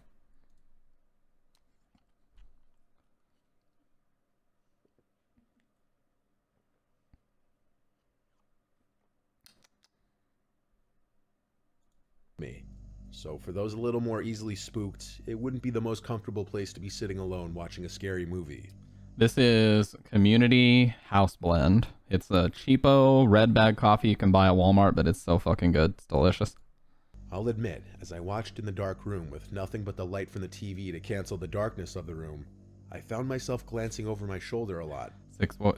So for those a little more easily spooked, it wouldn't be the most comfortable place to be sitting alone watching a scary movie. This is Community House Blend. It's a cheapo red bag coffee you can buy at Walmart, but it's so fucking good. It's delicious. I'll admit, as I watched in the dark room with nothing but the light from the TV to cancel the darkness of the room, I found myself glancing over my shoulder a lot.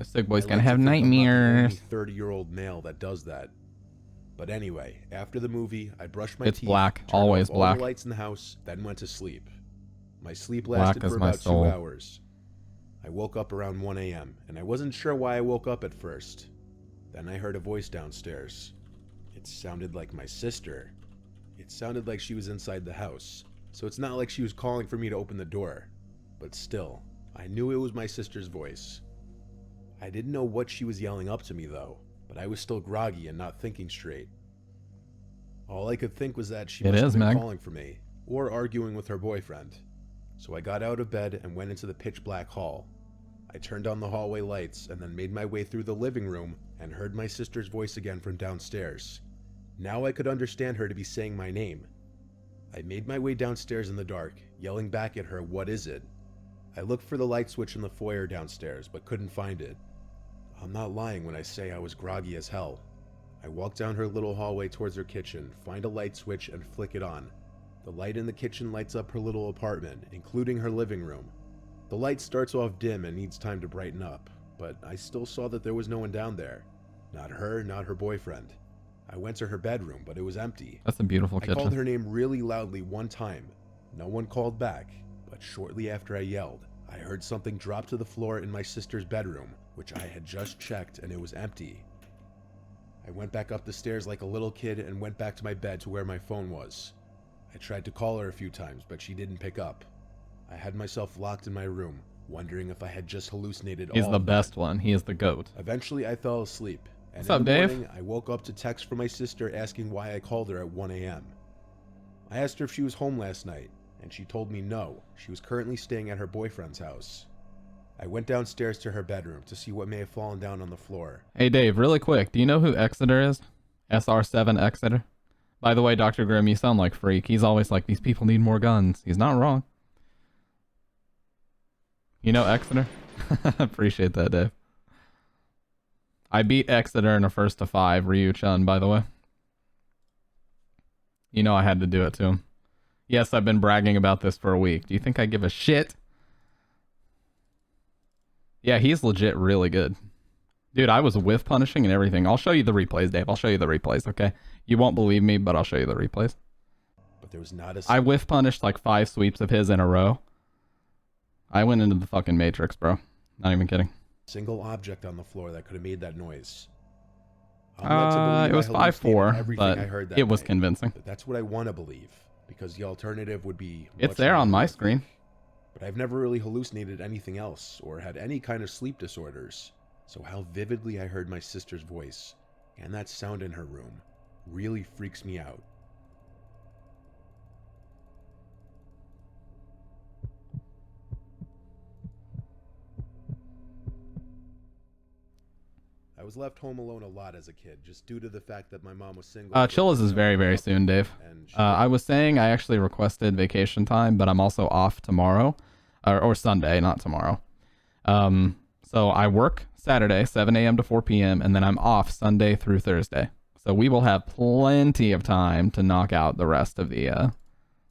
Sick boy's gonna have nightmares. 30-year-old male that does that. But anyway, after the movie, I brushed my It's teeth, black, turned always off black. all the lights in the house, then went to sleep. My sleep Black lasted as for my about soul. 2 hours. I woke up around 1 a.m., and I wasn't sure why I woke up at first. Then I heard a voice downstairs. It sounded like my sister. It sounded like she was inside the house, so it's not like she was calling for me to open the door. But still, I knew it was my sister's voice. I didn't know what she was yelling up to me though, but I was still groggy and not thinking straight. All I could think was that she must have been calling for me, or arguing with her boyfriend. So I got out of bed and went into the pitch black hall. I turned on the hallway lights and then made my way through the living room and heard my sister's voice again from downstairs. Now I could understand her to be saying my name. I made my way downstairs in the dark, yelling back at her, "What is it?" I looked for the light switch in the foyer downstairs, but couldn't find it. I'm not lying when I say I was groggy as hell. I walked down her little hallway towards her kitchen, find a light switch, and flick it on. The light in the kitchen lights up her little apartment, including her living room. The light starts off dim and needs time to brighten up, but I still saw that there was no one down there. Not her, not her boyfriend. I went to her bedroom, but it was empty. That's a beautiful I kitchen. called her name really loudly one time. No one called back, but shortly after I yelled, I heard something drop to the floor in my sister's bedroom, which I had just checked, and it was empty. I went back up the stairs like a little kid and went back to my bed to where my phone was. I tried to call her a few times, but she didn't pick up. I had myself locked in my room, wondering if I had just hallucinated all He's the of best one. He is the GOAT. Eventually, I fell asleep. And What's up, in the Dave? morning, I woke up to text from my sister asking why I called her at 1 a.m. I asked her if she was home last night, and she told me no, she was currently staying at her boyfriend's house. I went downstairs to her bedroom to see what may have fallen down on the floor. Hey, Dave, really quick. Do you know who Exeter is? SR7 Exeter? By the way, Dr. Grimm, you sound like Freak. He's always like, these people need more guns. He's not wrong. You know Exeter? Appreciate that, Dave. I beat Exeter in a 1-5, Ryu Chun, by the way. You know I had to do it to him. Yes, I've been bragging about this for a week. Do you think I give a shit? Yeah, he's legit really good. Dude, I was whiff punishing and everything. I'll show you the replays, Dave. I'll show you the replays, okay? You won't believe me, but I'll show you the replays. But there was not a I whiff punished like 5 sweeps of his in a row. I went into the fucking Matrix, bro. Not even kidding. single object on the floor that could have made that noise. It was 5-4, but it was convincing. But that's what I want to believe, because the alternative would be... It's there on my screen. But I've never really hallucinated anything else, or had any kind of sleep disorders. So how vividly I heard my sister's voice, and that sound in her room, really freaks me out. I was left home alone a lot as a kid, just due to the fact that my mom was single. Chillis is very, very soon, Dave. I was saying I actually requested vacation time, but I'm also off tomorrow, or Sunday, not tomorrow. So I work Saturday, 7 a.m. to 4 p.m., and then I'm off Sunday through Thursday. So we will have plenty of time to knock out the rest of the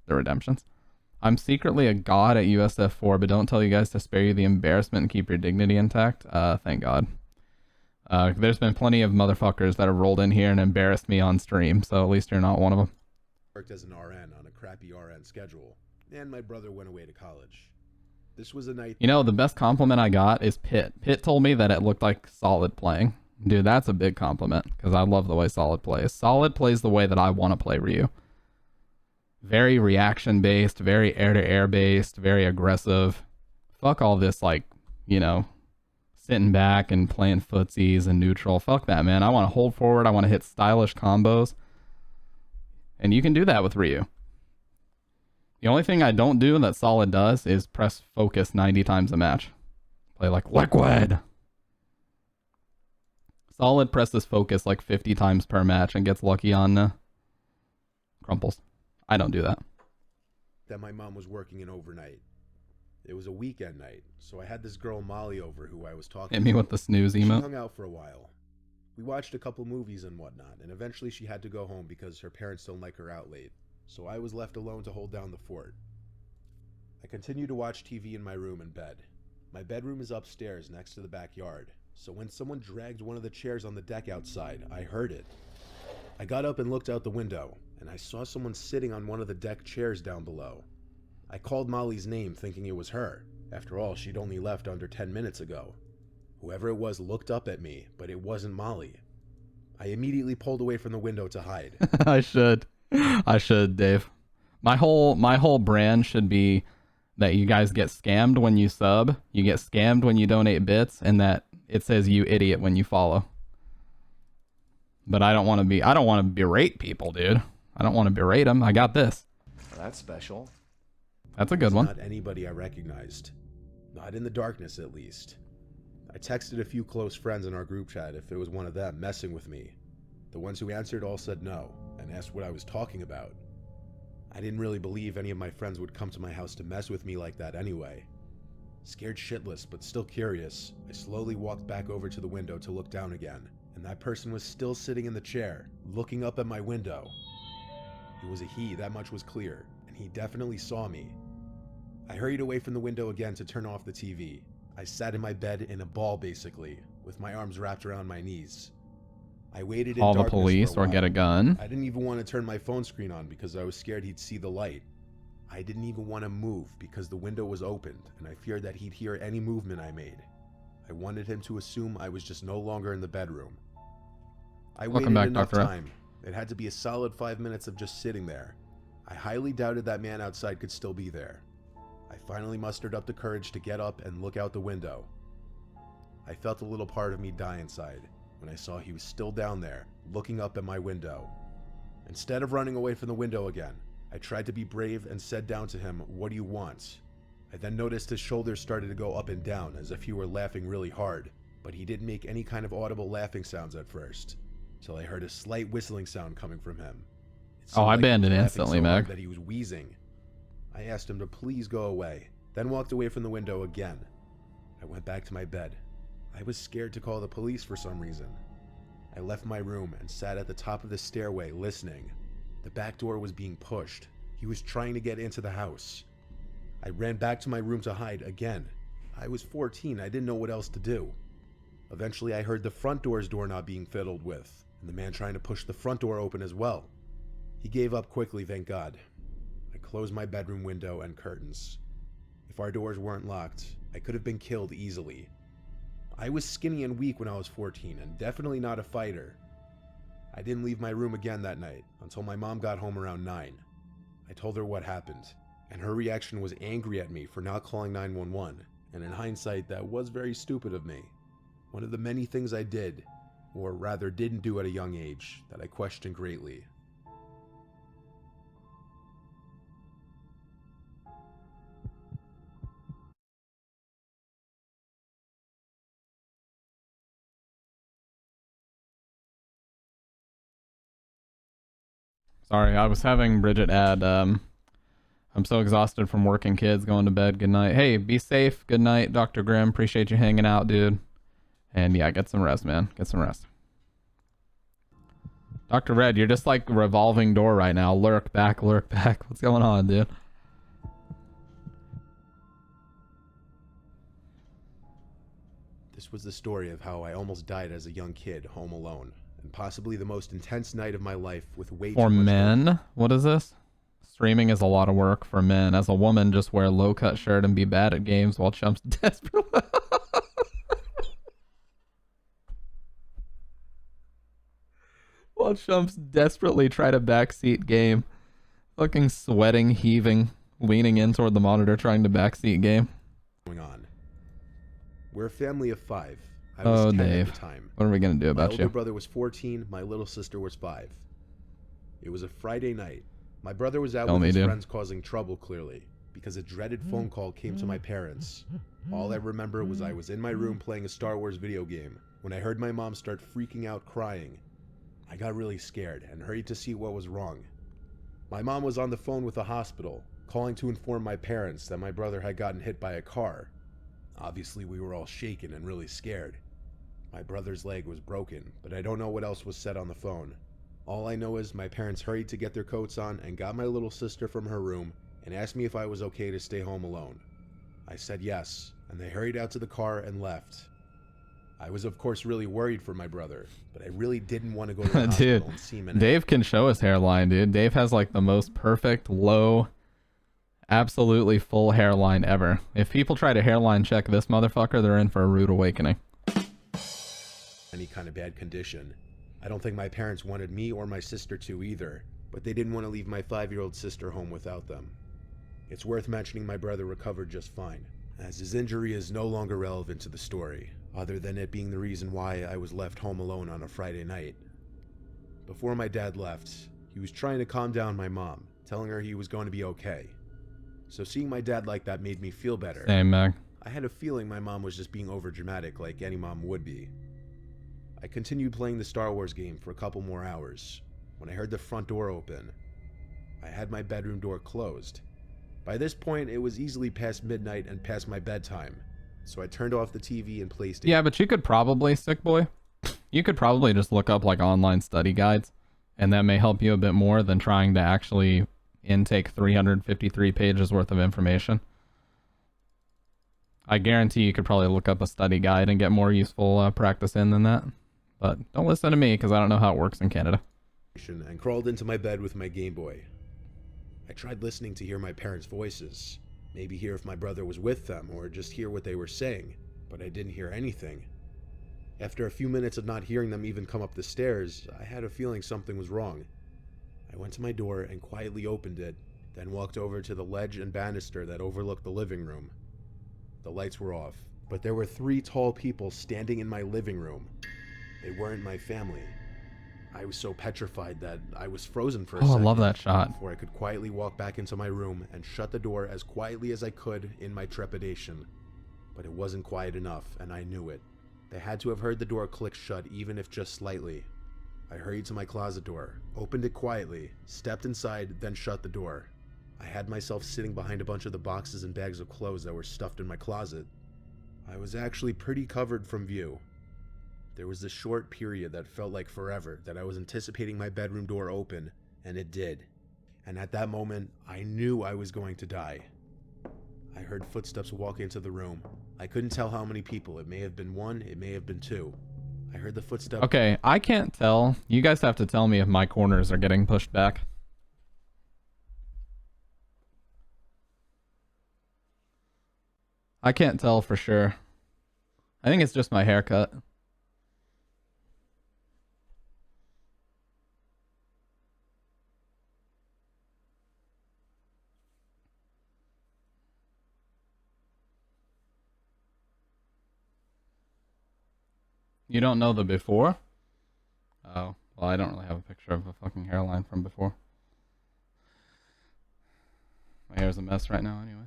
redemptions. I'm secretly a god at USF4, but don't tell you guys to spare you the embarrassment and keep your dignity intact. Thank God. There's been plenty of motherfuckers that have rolled in here and embarrassed me on stream, so at least you're not one of them. Worked as an RN on a crappy RN schedule, and my brother went away to college. This was a night... You know, the best compliment I got is Pitt. Pitt told me that it looked like Solid playing. Dude, that's a big compliment, because I love the way Solid plays. Solid plays the way that I want to play Ryu. Very reaction-based, very air-to-air based, very aggressive. Fuck all this, like, you know, sitting back and playing footsies and neutral. Fuck that, man. I want to hold forward. I want to hit stylish combos. And you can do that with Ryu. The only thing I don't do that Solid does is press focus 90 times a match. Play like Liquid. Solid presses focus like 50 times per match and gets lucky on crumples. I don't do that. That my mom was working an overnight. It was a weekend night, so I had this girl Molly over who I was talking to. Hit me with the snooze emote. She hung out for a while. We watched a couple movies and whatnot, and eventually she had to go home because her parents don't like her out late. So I was left alone to hold down the fort. I continued to watch TV in my room and bed. My bedroom is upstairs next to the backyard, so when someone dragged one of the chairs on the deck outside, I heard it. I got up and looked out the window, and I saw someone sitting on one of the deck chairs down below. I called Molly's name thinking it was her. After all, she'd only left under 10 minutes ago. Whoever it was looked up at me, but it wasn't Molly. I immediately pulled away from the window to hide. I should, Dave. My whole brand should be that you guys get scammed when you sub, you get scammed when you donate bits, and that it says you idiot when you follow. But I don't want to berate people, dude. I don't want to berate them. I got this. Well, that's special. That's a good one. Not anybody I recognized. Not in the darkness, at least. I texted a few close friends in our group chat if it was one of them messing with me. The ones who answered all said no, and asked what I was talking about. I didn't really believe any of my friends would come to my house to mess with me like that anyway. Scared shitless, but still curious, I slowly walked back over to the window to look down again, and that person was still sitting in the chair, looking up at my window. It was a he, that much was clear, and he definitely saw me. I hurried away from the window again to turn off the TV. I sat in my bed in a ball basically, with my arms wrapped around my knees. I waited in Call the darkness police for a or while. get a gun. I didn't even want to turn my phone screen on because I was scared he'd see the light. I didn't even want to move because the window was opened and I feared that he'd hear any movement I made. I wanted him to assume I was just no longer in the bedroom. I Welcome waited back, enough Dr. F. time. It had to be a solid 5 minutes of just sitting there. I highly doubted that man outside could still be there. I finally mustered up the courage to get up and look out the window. I felt a little part of me die inside when I saw he was still down there, looking up at my window. Instead of running away from the window again, I tried to be brave and said down to him, "What do you want?" I then noticed his shoulders started to go up and down as if he were laughing really hard, but he didn't make any kind of audible laughing sounds at first, till I heard a slight whistling sound coming from him. Oh, I banned it instantly, Meg. That he was wheezing. I asked him to please go away, then walked away from the window again. I went back to my bed. I was scared to call the police for some reason. I left my room and sat at the top of the stairway listening. The back door was being pushed. He was trying to get into the house. I ran back to my room to hide again. I was 14, I didn't know what else to do. Eventually I heard the front door's doorknob being fiddled with, and the man trying to push the front door open as well. He gave up quickly, thank God. I closed my bedroom window and curtains. If our doors weren't locked, I could have been killed easily. I was skinny and weak when I was 14, and definitely not a fighter. I didn't leave my room again that night until my mom got home around 9. I told her what happened, and her reaction was angry at me for not calling 911, and in hindsight, that was very stupid of me. One of the many things I did, or rather didn't do at a young age, that I question greatly. Sorry, I was having Bridget add, I'm so exhausted from working kids, going to bed, good night. Hey, be safe, good night, Dr. Grimm, appreciate you hanging out, dude. And yeah, get some rest, man, get some rest. Dr. Red, you're just like revolving door right now, lurk back, what's going on, dude? This was the story of how I almost died as a young kid, home alone, and possibly the most intense night of my life with way For too much men? What is this? Streaming is a lot of work for men. As a woman, just wear a low-cut shirt and be bad at games while chumps desperately... while chumps desperately try to backseat game. Fucking sweating, heaving, leaning in toward the monitor trying to backseat game. going on. We're a family of 5. I was 10 Dave. at the time. What are we gonna do about My you? older brother was 14, my little sister was 5. It was a Friday night. My brother was out Tell with me, his dude. friends causing trouble, clearly, because a dreaded phone call came to my parents. All I remember was I was in my room playing a Star Wars video game when I heard my mom start freaking out crying. I got really scared and hurried to see what was wrong. My mom was on the phone with the hospital, calling to inform my parents that my brother had gotten hit by a car. Obviously, we were all shaken and really scared. My brother's leg was broken, but I don't know what else was said on the phone. All I know is my parents hurried to get their coats on and got my little sister from her room and asked me if I was okay to stay home alone. I said yes, and they hurried out to the car and left. I was of course really worried for my brother, but I really didn't want to go to the hospital Dude, and see him in Dave can show his hairline, dude. Dave has like the most perfect, low, absolutely full hairline ever. If people try to hairline check this motherfucker, they're in for a rude awakening. any kind of bad condition. I don't think my parents wanted me or my sister to either, but they didn't want to leave my 5-year-old sister home without them. It's worth mentioning my brother recovered just fine, as his injury is no longer relevant to the story, other than it being the reason why I was left home alone on a Friday night. Before my dad left, he was trying to calm down my mom, telling her he was going to be okay. So seeing my dad like that made me feel better. Same, Meg. I had a feeling my mom was just being overdramatic like any mom would be. I continued playing the Star Wars game for a couple more hours, when I heard the front door open. I had my bedroom door closed. By this point, it was easily past midnight and past my bedtime, so I turned off the TV and PlayStation. Yeah, but you could probably, sick boy, you could probably just look up like online study guides, and that may help you a bit more than trying to actually intake 353 pages worth of information. I guarantee you could probably look up a study guide and get more useful practice in than that. But don't listen to me because I don't know how it works in Canada. And crawled into my bed with my Game Boy. I tried listening to hear my parents' voices, maybe hear if my brother was with them or just hear what they were saying, but I didn't hear anything. After a few minutes of not hearing them even come up the stairs, I had a feeling something was wrong. I went to my door and quietly opened it, then walked over to the ledge and banister that overlooked the living room. The lights were off, but there were 3 tall people standing in my living room. They weren't my family. I was so petrified that I was frozen for a second. I love that shot. Before I could quietly walk back into my room and shut the door as quietly as I could in my trepidation. But it wasn't quiet enough, and I knew it. They had to have heard the door click shut, even if just slightly. I hurried to my closet door, opened it quietly, stepped inside, then shut the door. I had myself sitting behind a bunch of the boxes and bags of clothes that were stuffed in my closet. I was actually pretty covered from view. There was this short period that felt like forever that I was anticipating my bedroom door open, and it did. And at that moment, I knew I was going to die. I heard footsteps walk into the room. I couldn't tell how many people. It may have been one, it may have been two. I heard the footsteps. Okay, I can't tell. You guys have to tell me if my corners are getting pushed back. I can't tell for sure. I think it's just my haircut. You don't know the before? Oh, well, I don't really have a picture of a fucking hairline from before. My hair's a mess right now anyway.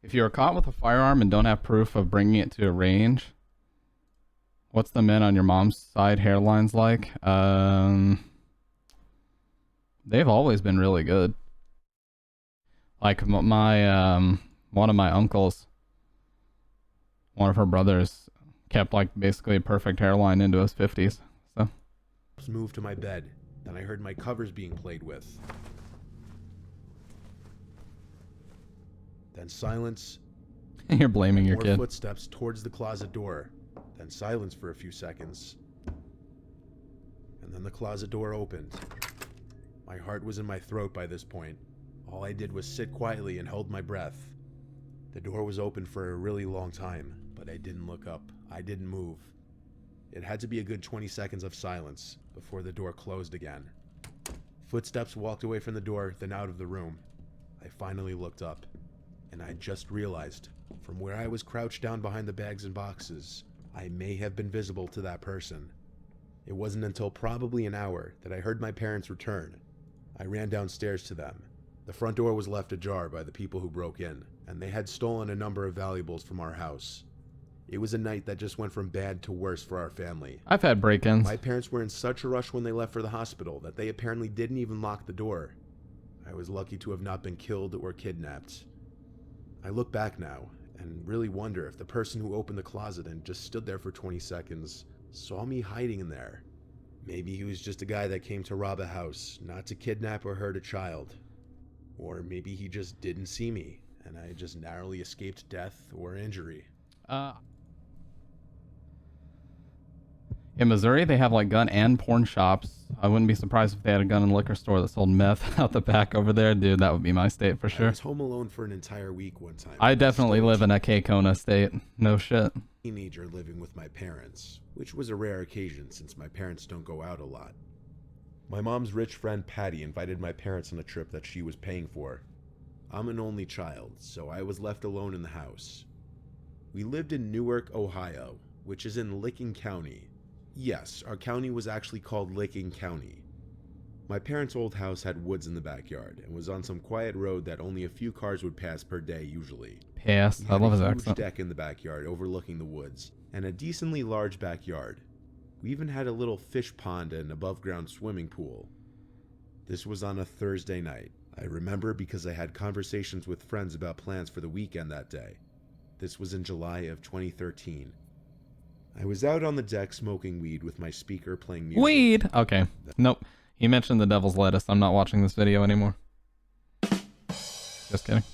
If you are caught with a firearm and don't have proof of bringing it to a range, what's the men on your mom's side hairlines like? They've always been really good. Like my one of my uncles, one of her brothers, kept like basically a perfect hairline into his 50s. So moved to my bed. Then I heard my covers being played with. Then silence. You're blaming your More kid. Footsteps towards the closet door. Then silence for a few seconds. And then the closet door opened. My heart was in my throat by this point. All I did was sit quietly and hold my breath. The door was open for a really long time, but I didn't look up. I didn't move. It had to be a good 20 seconds of silence before the door closed again. Footsteps walked away from the door, then out of the room. I finally looked up, and I just realized, from where I was crouched down behind the bags and boxes, I may have been visible to that person. It wasn't until probably an hour that I heard my parents return. I ran downstairs to them. The front door was left ajar by the people who broke in, and they had stolen a number of valuables from our house. It was a night that just went from bad to worse for our family. I've had break-ins. My parents were in such a rush when they left for the hospital that they apparently didn't even lock the door. I was lucky to have not been killed or kidnapped. I look back now and really wonder if the person who opened the closet and just stood there for 20 seconds saw me hiding in there. Maybe he was just a guy that came to rob a house, not to kidnap or hurt a child. Or maybe he just didn't see me, and I just narrowly escaped death or injury. In Missouri, they have like gun and porn shops. I wouldn't be surprised if they had a gun and liquor store that sold meth out the back over there. Dude, that would be my state for I sure. was home alone for an entire week one time. I definitely live in a K-Kona state. No shit. Teenager living with my parents, which was a rare occasion since my parents don't go out a lot. My mom's rich friend Patty invited my parents on a trip that she was paying for. I'm an only child, so I was left alone in the house. We lived in Newark, Ohio, which is in Licking County. Yes, our county was actually called Licking County. My parents' old house had woods in the backyard and was on some quiet road that only a few cars would pass per day usually. Pass. I love his accent. We had a huge deck in the backyard overlooking the woods and a decently large backyard. We even had a little fish pond and above-ground swimming pool. This was on a Thursday night. I remember because I had conversations with friends about plans for the weekend that day. This was in July of 2013. I was out on the deck smoking weed with my speaker playing music. Weed! Okay. Nope. He mentioned the devil's lettuce. I'm not watching this video anymore. Just kidding.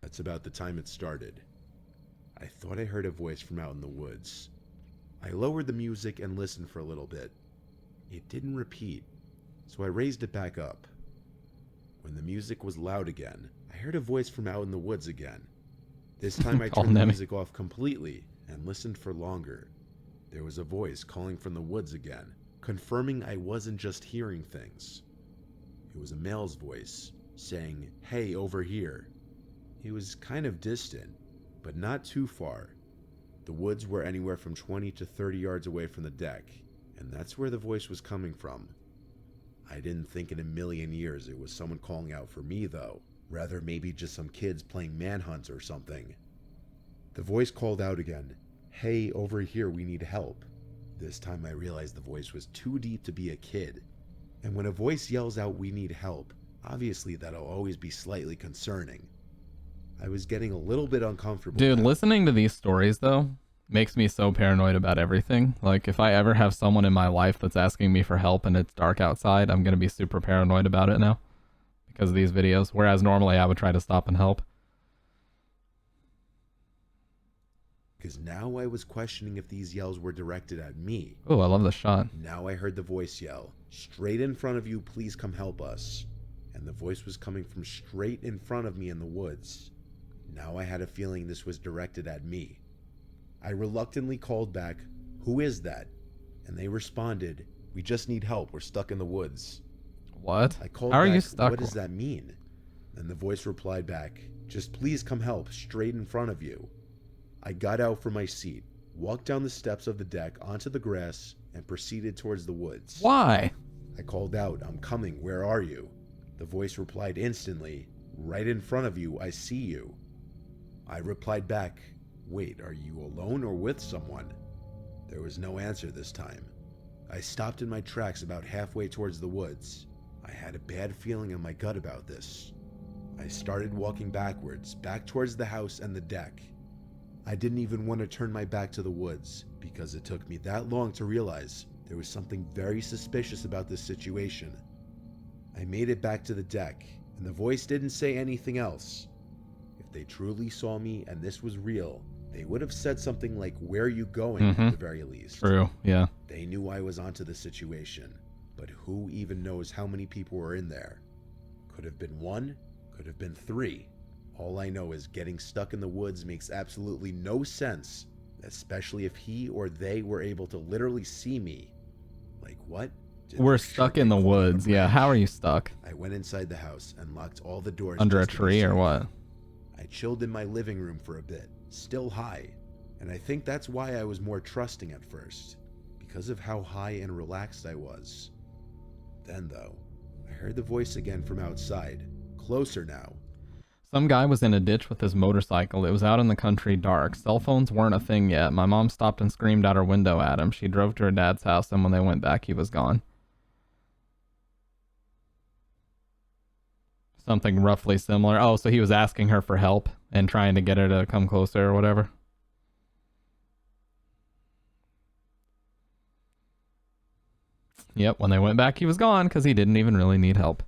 That's about the time it started. I thought I heard a voice from out in the woods. I lowered the music and listened for a little bit. It didn't repeat, so I raised it back up. When the music was loud again, I heard a voice from out in the woods again. This time I turned the music off completely and listened for longer. There was a voice calling from the woods again, confirming I wasn't just hearing things. It was a male's voice, saying, "Hey, over here." It was kind of distant, but not too far. The woods were anywhere from 20 to 30 yards away from the deck, and that's where the voice was coming from. I didn't think in a million years it was someone calling out for me, though. Rather, maybe just some kids playing manhunt or something. The voice called out again, "Hey, over here, we need help." This time I realized the voice was too deep to be a kid. And when a voice yells out, "We need help," obviously that'll always be slightly concerning. I was getting a little bit uncomfortable. Dude, listening to these stories, though, makes me so paranoid about everything. Like, if I ever have someone in my life that's asking me for help and it's dark outside, I'm gonna be super paranoid about it now because of these videos, whereas normally I would try to stop and help. Because now I was questioning if these yells were directed at me. Oh, I love the shot. Now I heard the voice yell, "Straight in front of you, please come help us." And the voice was coming from straight in front of me in the woods. Now I had a feeling this was directed at me. I reluctantly called back, "Who is that?" And they responded, "We just need help, we're stuck in the woods." What? I called How are back, you stuck? "What does that mean?" And the voice replied back, "Just please come help, straight in front of you." I got out from my seat, walked down the steps of the deck onto the grass, and proceeded towards the woods. Why? I called out, "I'm coming, where are you?" The voice replied instantly, "Right in front of you, I see you." I replied back, "Wait, are you alone or with someone?" There was no answer this time. I stopped in my tracks about halfway towards the woods. I had a bad feeling in my gut about this. I started walking backwards, back towards the house and the deck. I didn't even want to turn my back to the woods, because it took me that long to realize there was something very suspicious about this situation. I made it back to the deck, and the voice didn't say anything else. If they truly saw me and this was real, they would have said something like, "Where are you going?" at the very least. True, yeah. They knew I was onto the situation, but who even knows how many people were in there? Could have been 1, could have been 3. All I know is getting stuck in the woods makes absolutely no sense, especially if he or they were able to literally see me. Like what? We're stuck in the woods. Yeah, how are you stuck? I went inside the house and locked all the doors. Under a just to be tree or safe. what? I chilled in my living room for a bit, still high, and I think that's why I was more trusting at first, because of how high and relaxed I was. Then though, I heard the voice again from outside, closer now. Some guy was in a ditch with his motorcycle. It was out in the country dark. Cell phones weren't a thing yet. My mom stopped and screamed out her window at him. She drove to her dad's house, and when they went back, he was gone. Something roughly similar. Oh, so he was asking her for help and trying to get her to come closer or whatever. Yep, when they went back, he was gone because he didn't even really need help.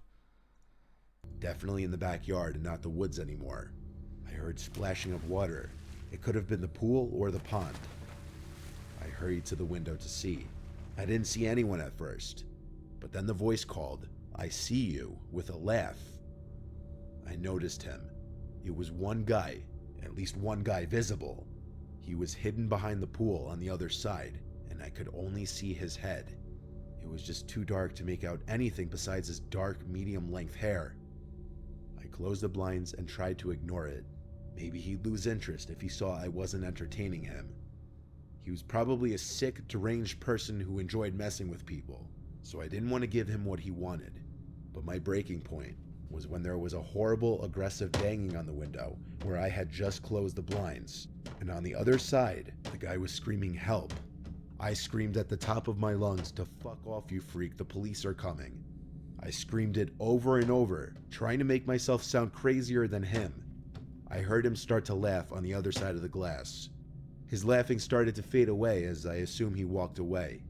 Definitely in the backyard and not the woods anymore. I heard splashing of water. It could have been the pool or the pond. I hurried to the window to see. I didn't see anyone at first, but then the voice called, "I see you," with a laugh. I noticed him. It was one guy, at least one guy visible. He was hidden behind the pool on the other side, and I could only see his head. It was just too dark to make out anything besides his dark, medium-length hair. I closed the blinds and tried to ignore it. Maybe he'd lose interest if he saw I wasn't entertaining him. He was probably a sick, deranged person who enjoyed messing with people, so I didn't want to give him what he wanted. But my breaking point was when there was a horrible, aggressive banging on the window where I had just closed the blinds, and on the other side, the guy was screaming help. I screamed at the top of my lungs to "Fuck off, you freak, the police are coming." I screamed it over and over, trying to make myself sound crazier than him. I heard him start to laugh on the other side of the glass. His laughing started to fade away as I assume he walked away.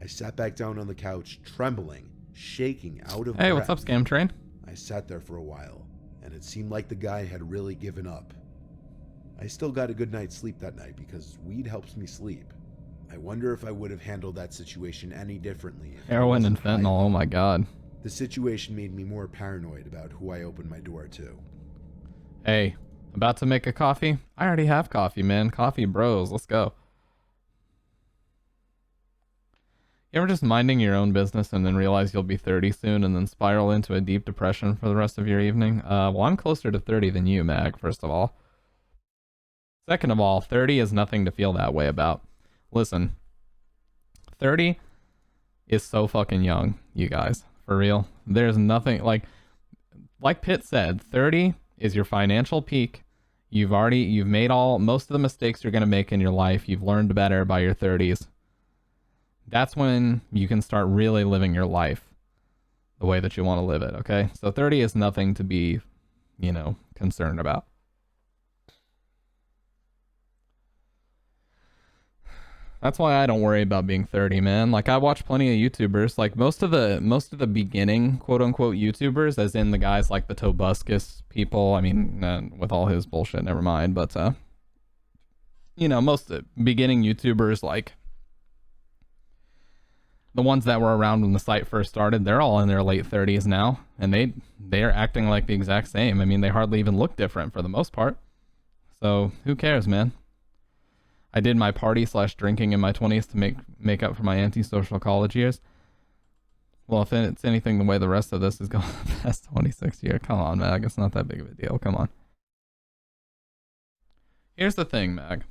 I sat back down on the couch, trembling, shaking out of breath. Hey, what's up, Scam Train? I sat there for a while, and it seemed like the guy had really given up. I still got a good night's sleep that night because weed helps me sleep. I wonder if I would have handled that situation any differently. Heroin and fentanyl, oh my god. The situation made me more paranoid about who I opened my door to. Hey, about to make a coffee? I already have coffee, man. Coffee bros, let's go. You ever just minding your own business and then realize you'll be 30 soon and then spiral into a deep depression for the rest of your evening? Well, I'm closer to 30 than you, Mag, first of all. Second of all, 30 is nothing to feel that way about. Listen, 30 is so fucking young, you guys. For real. There's nothing, like Pitt said, 30 is your financial peak. You've made most of the mistakes you're going to make in your life. You've learned better by your 30s. That's when you can start really living your life the way that you want to live it, okay? So 30 is nothing to be, concerned about. That's why I don't worry about being 30, man. Like, I watch plenty of YouTubers. Like, most of the beginning quote-unquote YouTubers, as in the guys like the Tobuscus people. I mean, with all his bullshit, never mind. But, you know, most beginning YouTubers, like, the ones that were around when the site first started, they're all in their late 30s now. And they are acting like the exact same. I mean, they hardly even look different for the most part. So, who cares, man? I did my party/drinking in my 20s to make up for my antisocial college years. Well, if it's anything the way the rest of this is going past 26 year, come on, Mag. It's not that big of a deal. Come on. Here's the thing, Mag.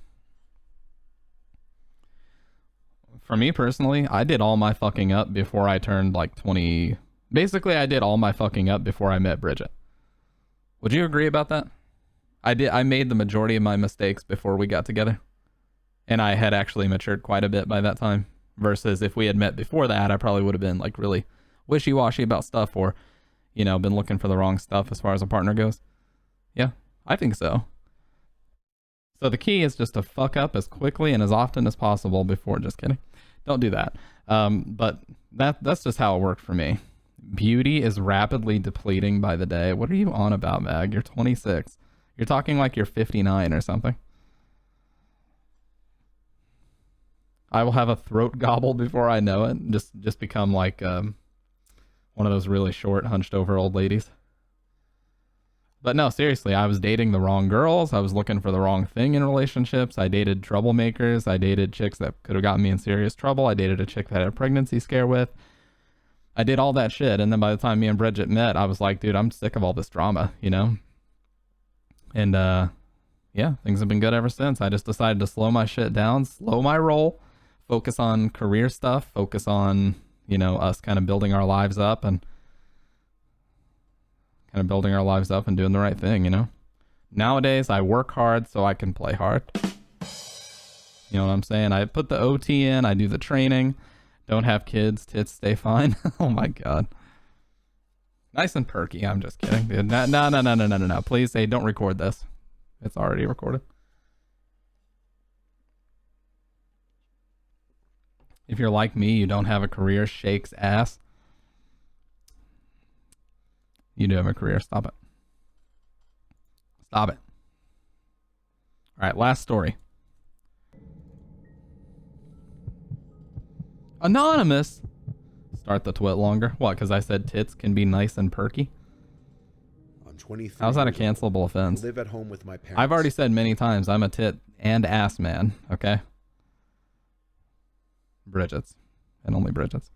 For me personally, I did all my fucking up before I turned like 20. Basically, I did all my fucking up before I met Bridget. Would you agree about that? I made the majority of my mistakes before we got together. And I had actually matured quite a bit by that time. Versus if we had met before that, I probably would have been like really wishy-washy about stuff, or, you know, been looking for the wrong stuff as far as a partner goes. Yeah, I think so. So the key is just to fuck up as quickly and as often as possible before, just kidding. Don't do that. But that's just how it worked for me. Beauty is rapidly depleting by the day. What are you on about, Mag? You're 26. You're talking like you're 59 or something. I will have a throat gobble before I know it. Just become like one of those really short, hunched over old ladies. But no, seriously, I was dating the wrong girls. I was looking for the wrong thing in relationships. I dated troublemakers. I dated chicks that could have gotten me in serious trouble. I dated a chick that I had a pregnancy scare with. I did all that shit. And then by the time me and Bridget met, I was like, dude, I'm sick of all this drama, you know? And yeah, things have been good ever since. I just decided to slow my shit down, slow my roll. Focus on career stuff, focus on, you know, us kind of building our lives up and doing the right thing, you know? Nowadays, I work hard so I can play hard. You know what I'm saying? I put the OT in, I do the training, don't have kids, tits stay fine. Oh my God. Nice and perky, I'm just kidding, dude. No. Please, hey, don't record this. It's already recorded. If you're like me, you don't have a career, shakes ass. You do have a career. Stop it. Stop it. All right, last story. Anonymous. Start the twit longer. What, because I said tits can be nice and perky? I'm 23. How's that a cancelable offense? I live at home with my parents. I've already said many times I'm a tit and ass man, okay? Bridget's. And only Bridget's.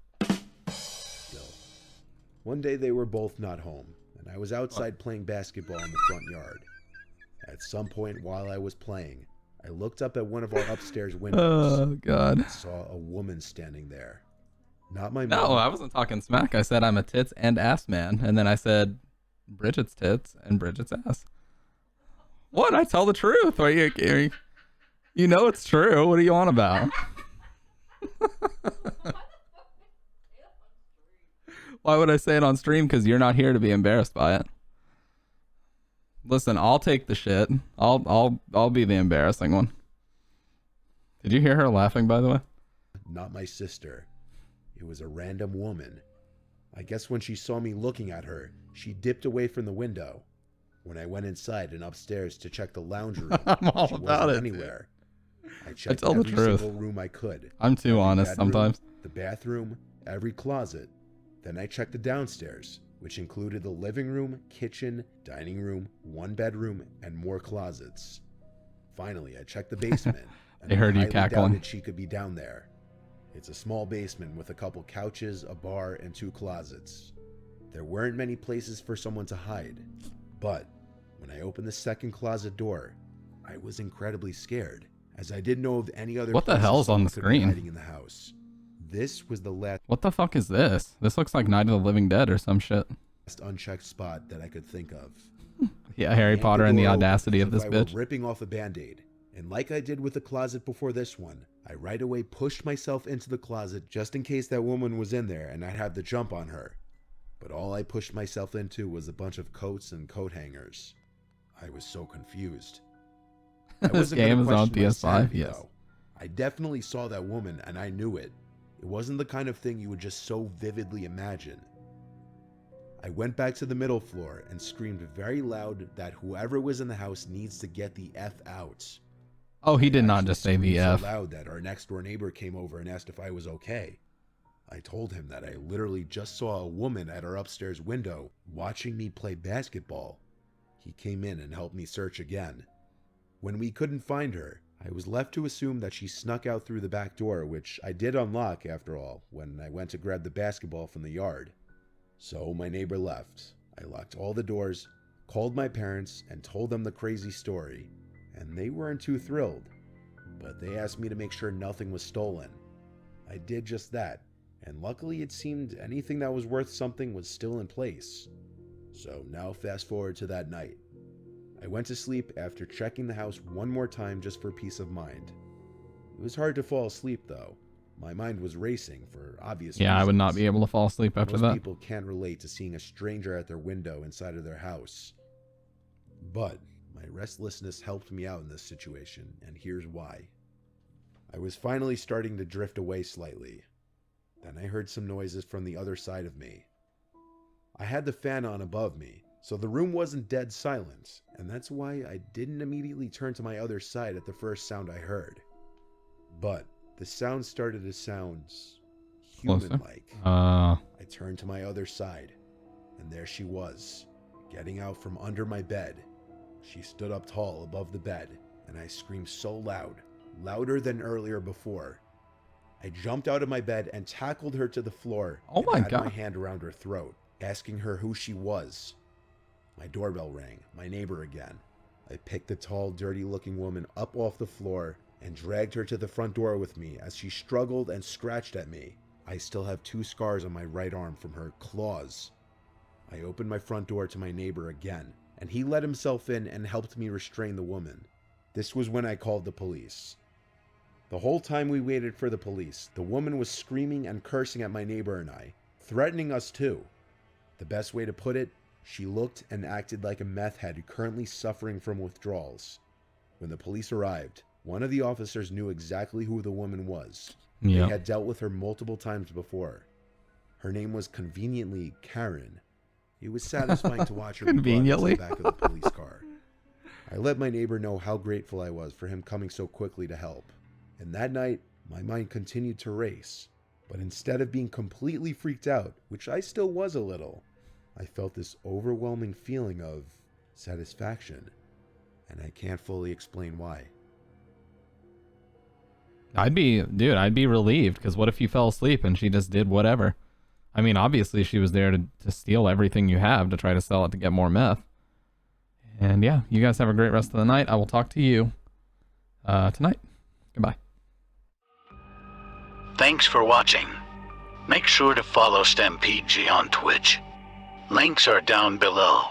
Still. One day they were both not home, and I was outside playing basketball in the front yard. At some point while I was playing, I looked up at one of our upstairs windows. Oh, God. And saw a woman standing there. Not my No, mom. I wasn't talking smack. I said I'm a tits and ass man. And then I said Bridget's tits and Bridget's ass. What? I tell the truth. Are you know it's true. What are you on about? Why would I say it on stream? Because you're not here to be embarrassed by it. Listen, I'll take the shit. I'll be the embarrassing one. Did you hear her laughing, by the way? Not my sister. It was a random woman. I guess when she saw me looking at her, she dipped away from the window. When I went inside and upstairs to check the lounge room, I'm all she about wasn't it, anywhere. I checked tell the every truth. single room I could. I'm too Every honest bedroom, sometimes. The bathroom, every closet. Then I checked the downstairs, which included the living room, kitchen, dining room, one bedroom, and more closets. Finally, I checked the basement. And They heard you highly cackling. doubted she could be down there. It's a small basement with a couple couches, a bar, and 2 closets. There weren't many places for someone to hide. But when I opened the second closet door, I was incredibly scared, as I didn't know of any other What the places hell's on the someone could be screen? hiding in the house. This was the last What the fuck is this? This looks like Night of the Living Dead or some shit. unchecked spot that I could think of. Yeah, Harry I yanked Potter and the door open audacity as of if this I were bitch. ripping off a band-aid. And like I did with the closet before this one, I right away pushed myself into the closet just in case that woman was in there and I'd have the jump on her. But all I pushed myself into was a bunch of coats and coat hangers. I was so confused. I This wasn't gonna game is on question my PS5, sanity, yes. though. I definitely saw that woman and I knew it. It wasn't the kind of thing you would just so vividly imagine. I went back to the middle floor and screamed very loud that whoever was in the house needs to get the F out. Oh, he did I not actually just say the screamed F. so loud that our next door neighbor came over and asked if I was okay. I told him that I literally just saw a woman at our upstairs window watching me play basketball. He came in and helped me search again. When we couldn't find her, I was left to assume that she snuck out through the back door, which I did unlock after all when I went to grab the basketball from the yard. So my neighbor left. I locked all the doors, called my parents, and told them the crazy story, and they weren't too thrilled. But they asked me to make sure nothing was stolen. I did just that, and luckily it seemed anything that was worth something was still in place. So now fast forward to that night. I went to sleep after checking the house one more time just for peace of mind. It was hard to fall asleep though. My mind was racing for obvious reasons. Yeah, I would not be able to fall asleep after Most that. people can't relate to seeing a stranger at their window inside of their house. But my restlessness helped me out in this situation, and here's why. I was finally starting to drift away slightly. Then I heard some noises from the other side of me. I had the fan on above me, so the room wasn't dead silent, and that's why I didn't immediately turn to my other side at the first sound I heard. But the sound started to sound human-like. I turned to my other side, and there she was, getting out from under my bed. She stood up tall above the bed, and I screamed so loud, louder than earlier before. I jumped out of my bed and tackled her to the floor. Oh my and had God. my hand around her throat, asking her who she was. My doorbell rang, my neighbor again. I picked the tall, dirty-looking woman up off the floor and dragged her to the front door with me as she struggled and scratched at me. I still have 2 scars on my right arm from her claws. I opened my front door to my neighbor again, and he let himself in and helped me restrain the woman. This was when I called the police. The whole time we waited for the police, the woman was screaming and cursing at my neighbor and I, threatening us too. The best way to put it, she looked and acted like a meth head currently suffering from withdrawals. When the police arrived, one of the officers knew exactly who the woman was. Yep. They had dealt with her multiple times before. Her name was conveniently Karen. It was satisfying to watch her be brought into the back of the police car. I let my neighbor know how grateful I was for him coming so quickly to help. And that night, my mind continued to race. But instead of being completely freaked out, which I still was a little, I felt this overwhelming feeling of satisfaction. And I can't fully explain why. I'd be relieved, because what if you fell asleep and she just did whatever? I mean, obviously she was there to steal everything you have to try to sell it to get more meth. And yeah, you guys have a great rest of the night. I will talk to you tonight. Goodbye. Thanks for watching. Make sure to follow StampedeG on Twitch. Links are down below.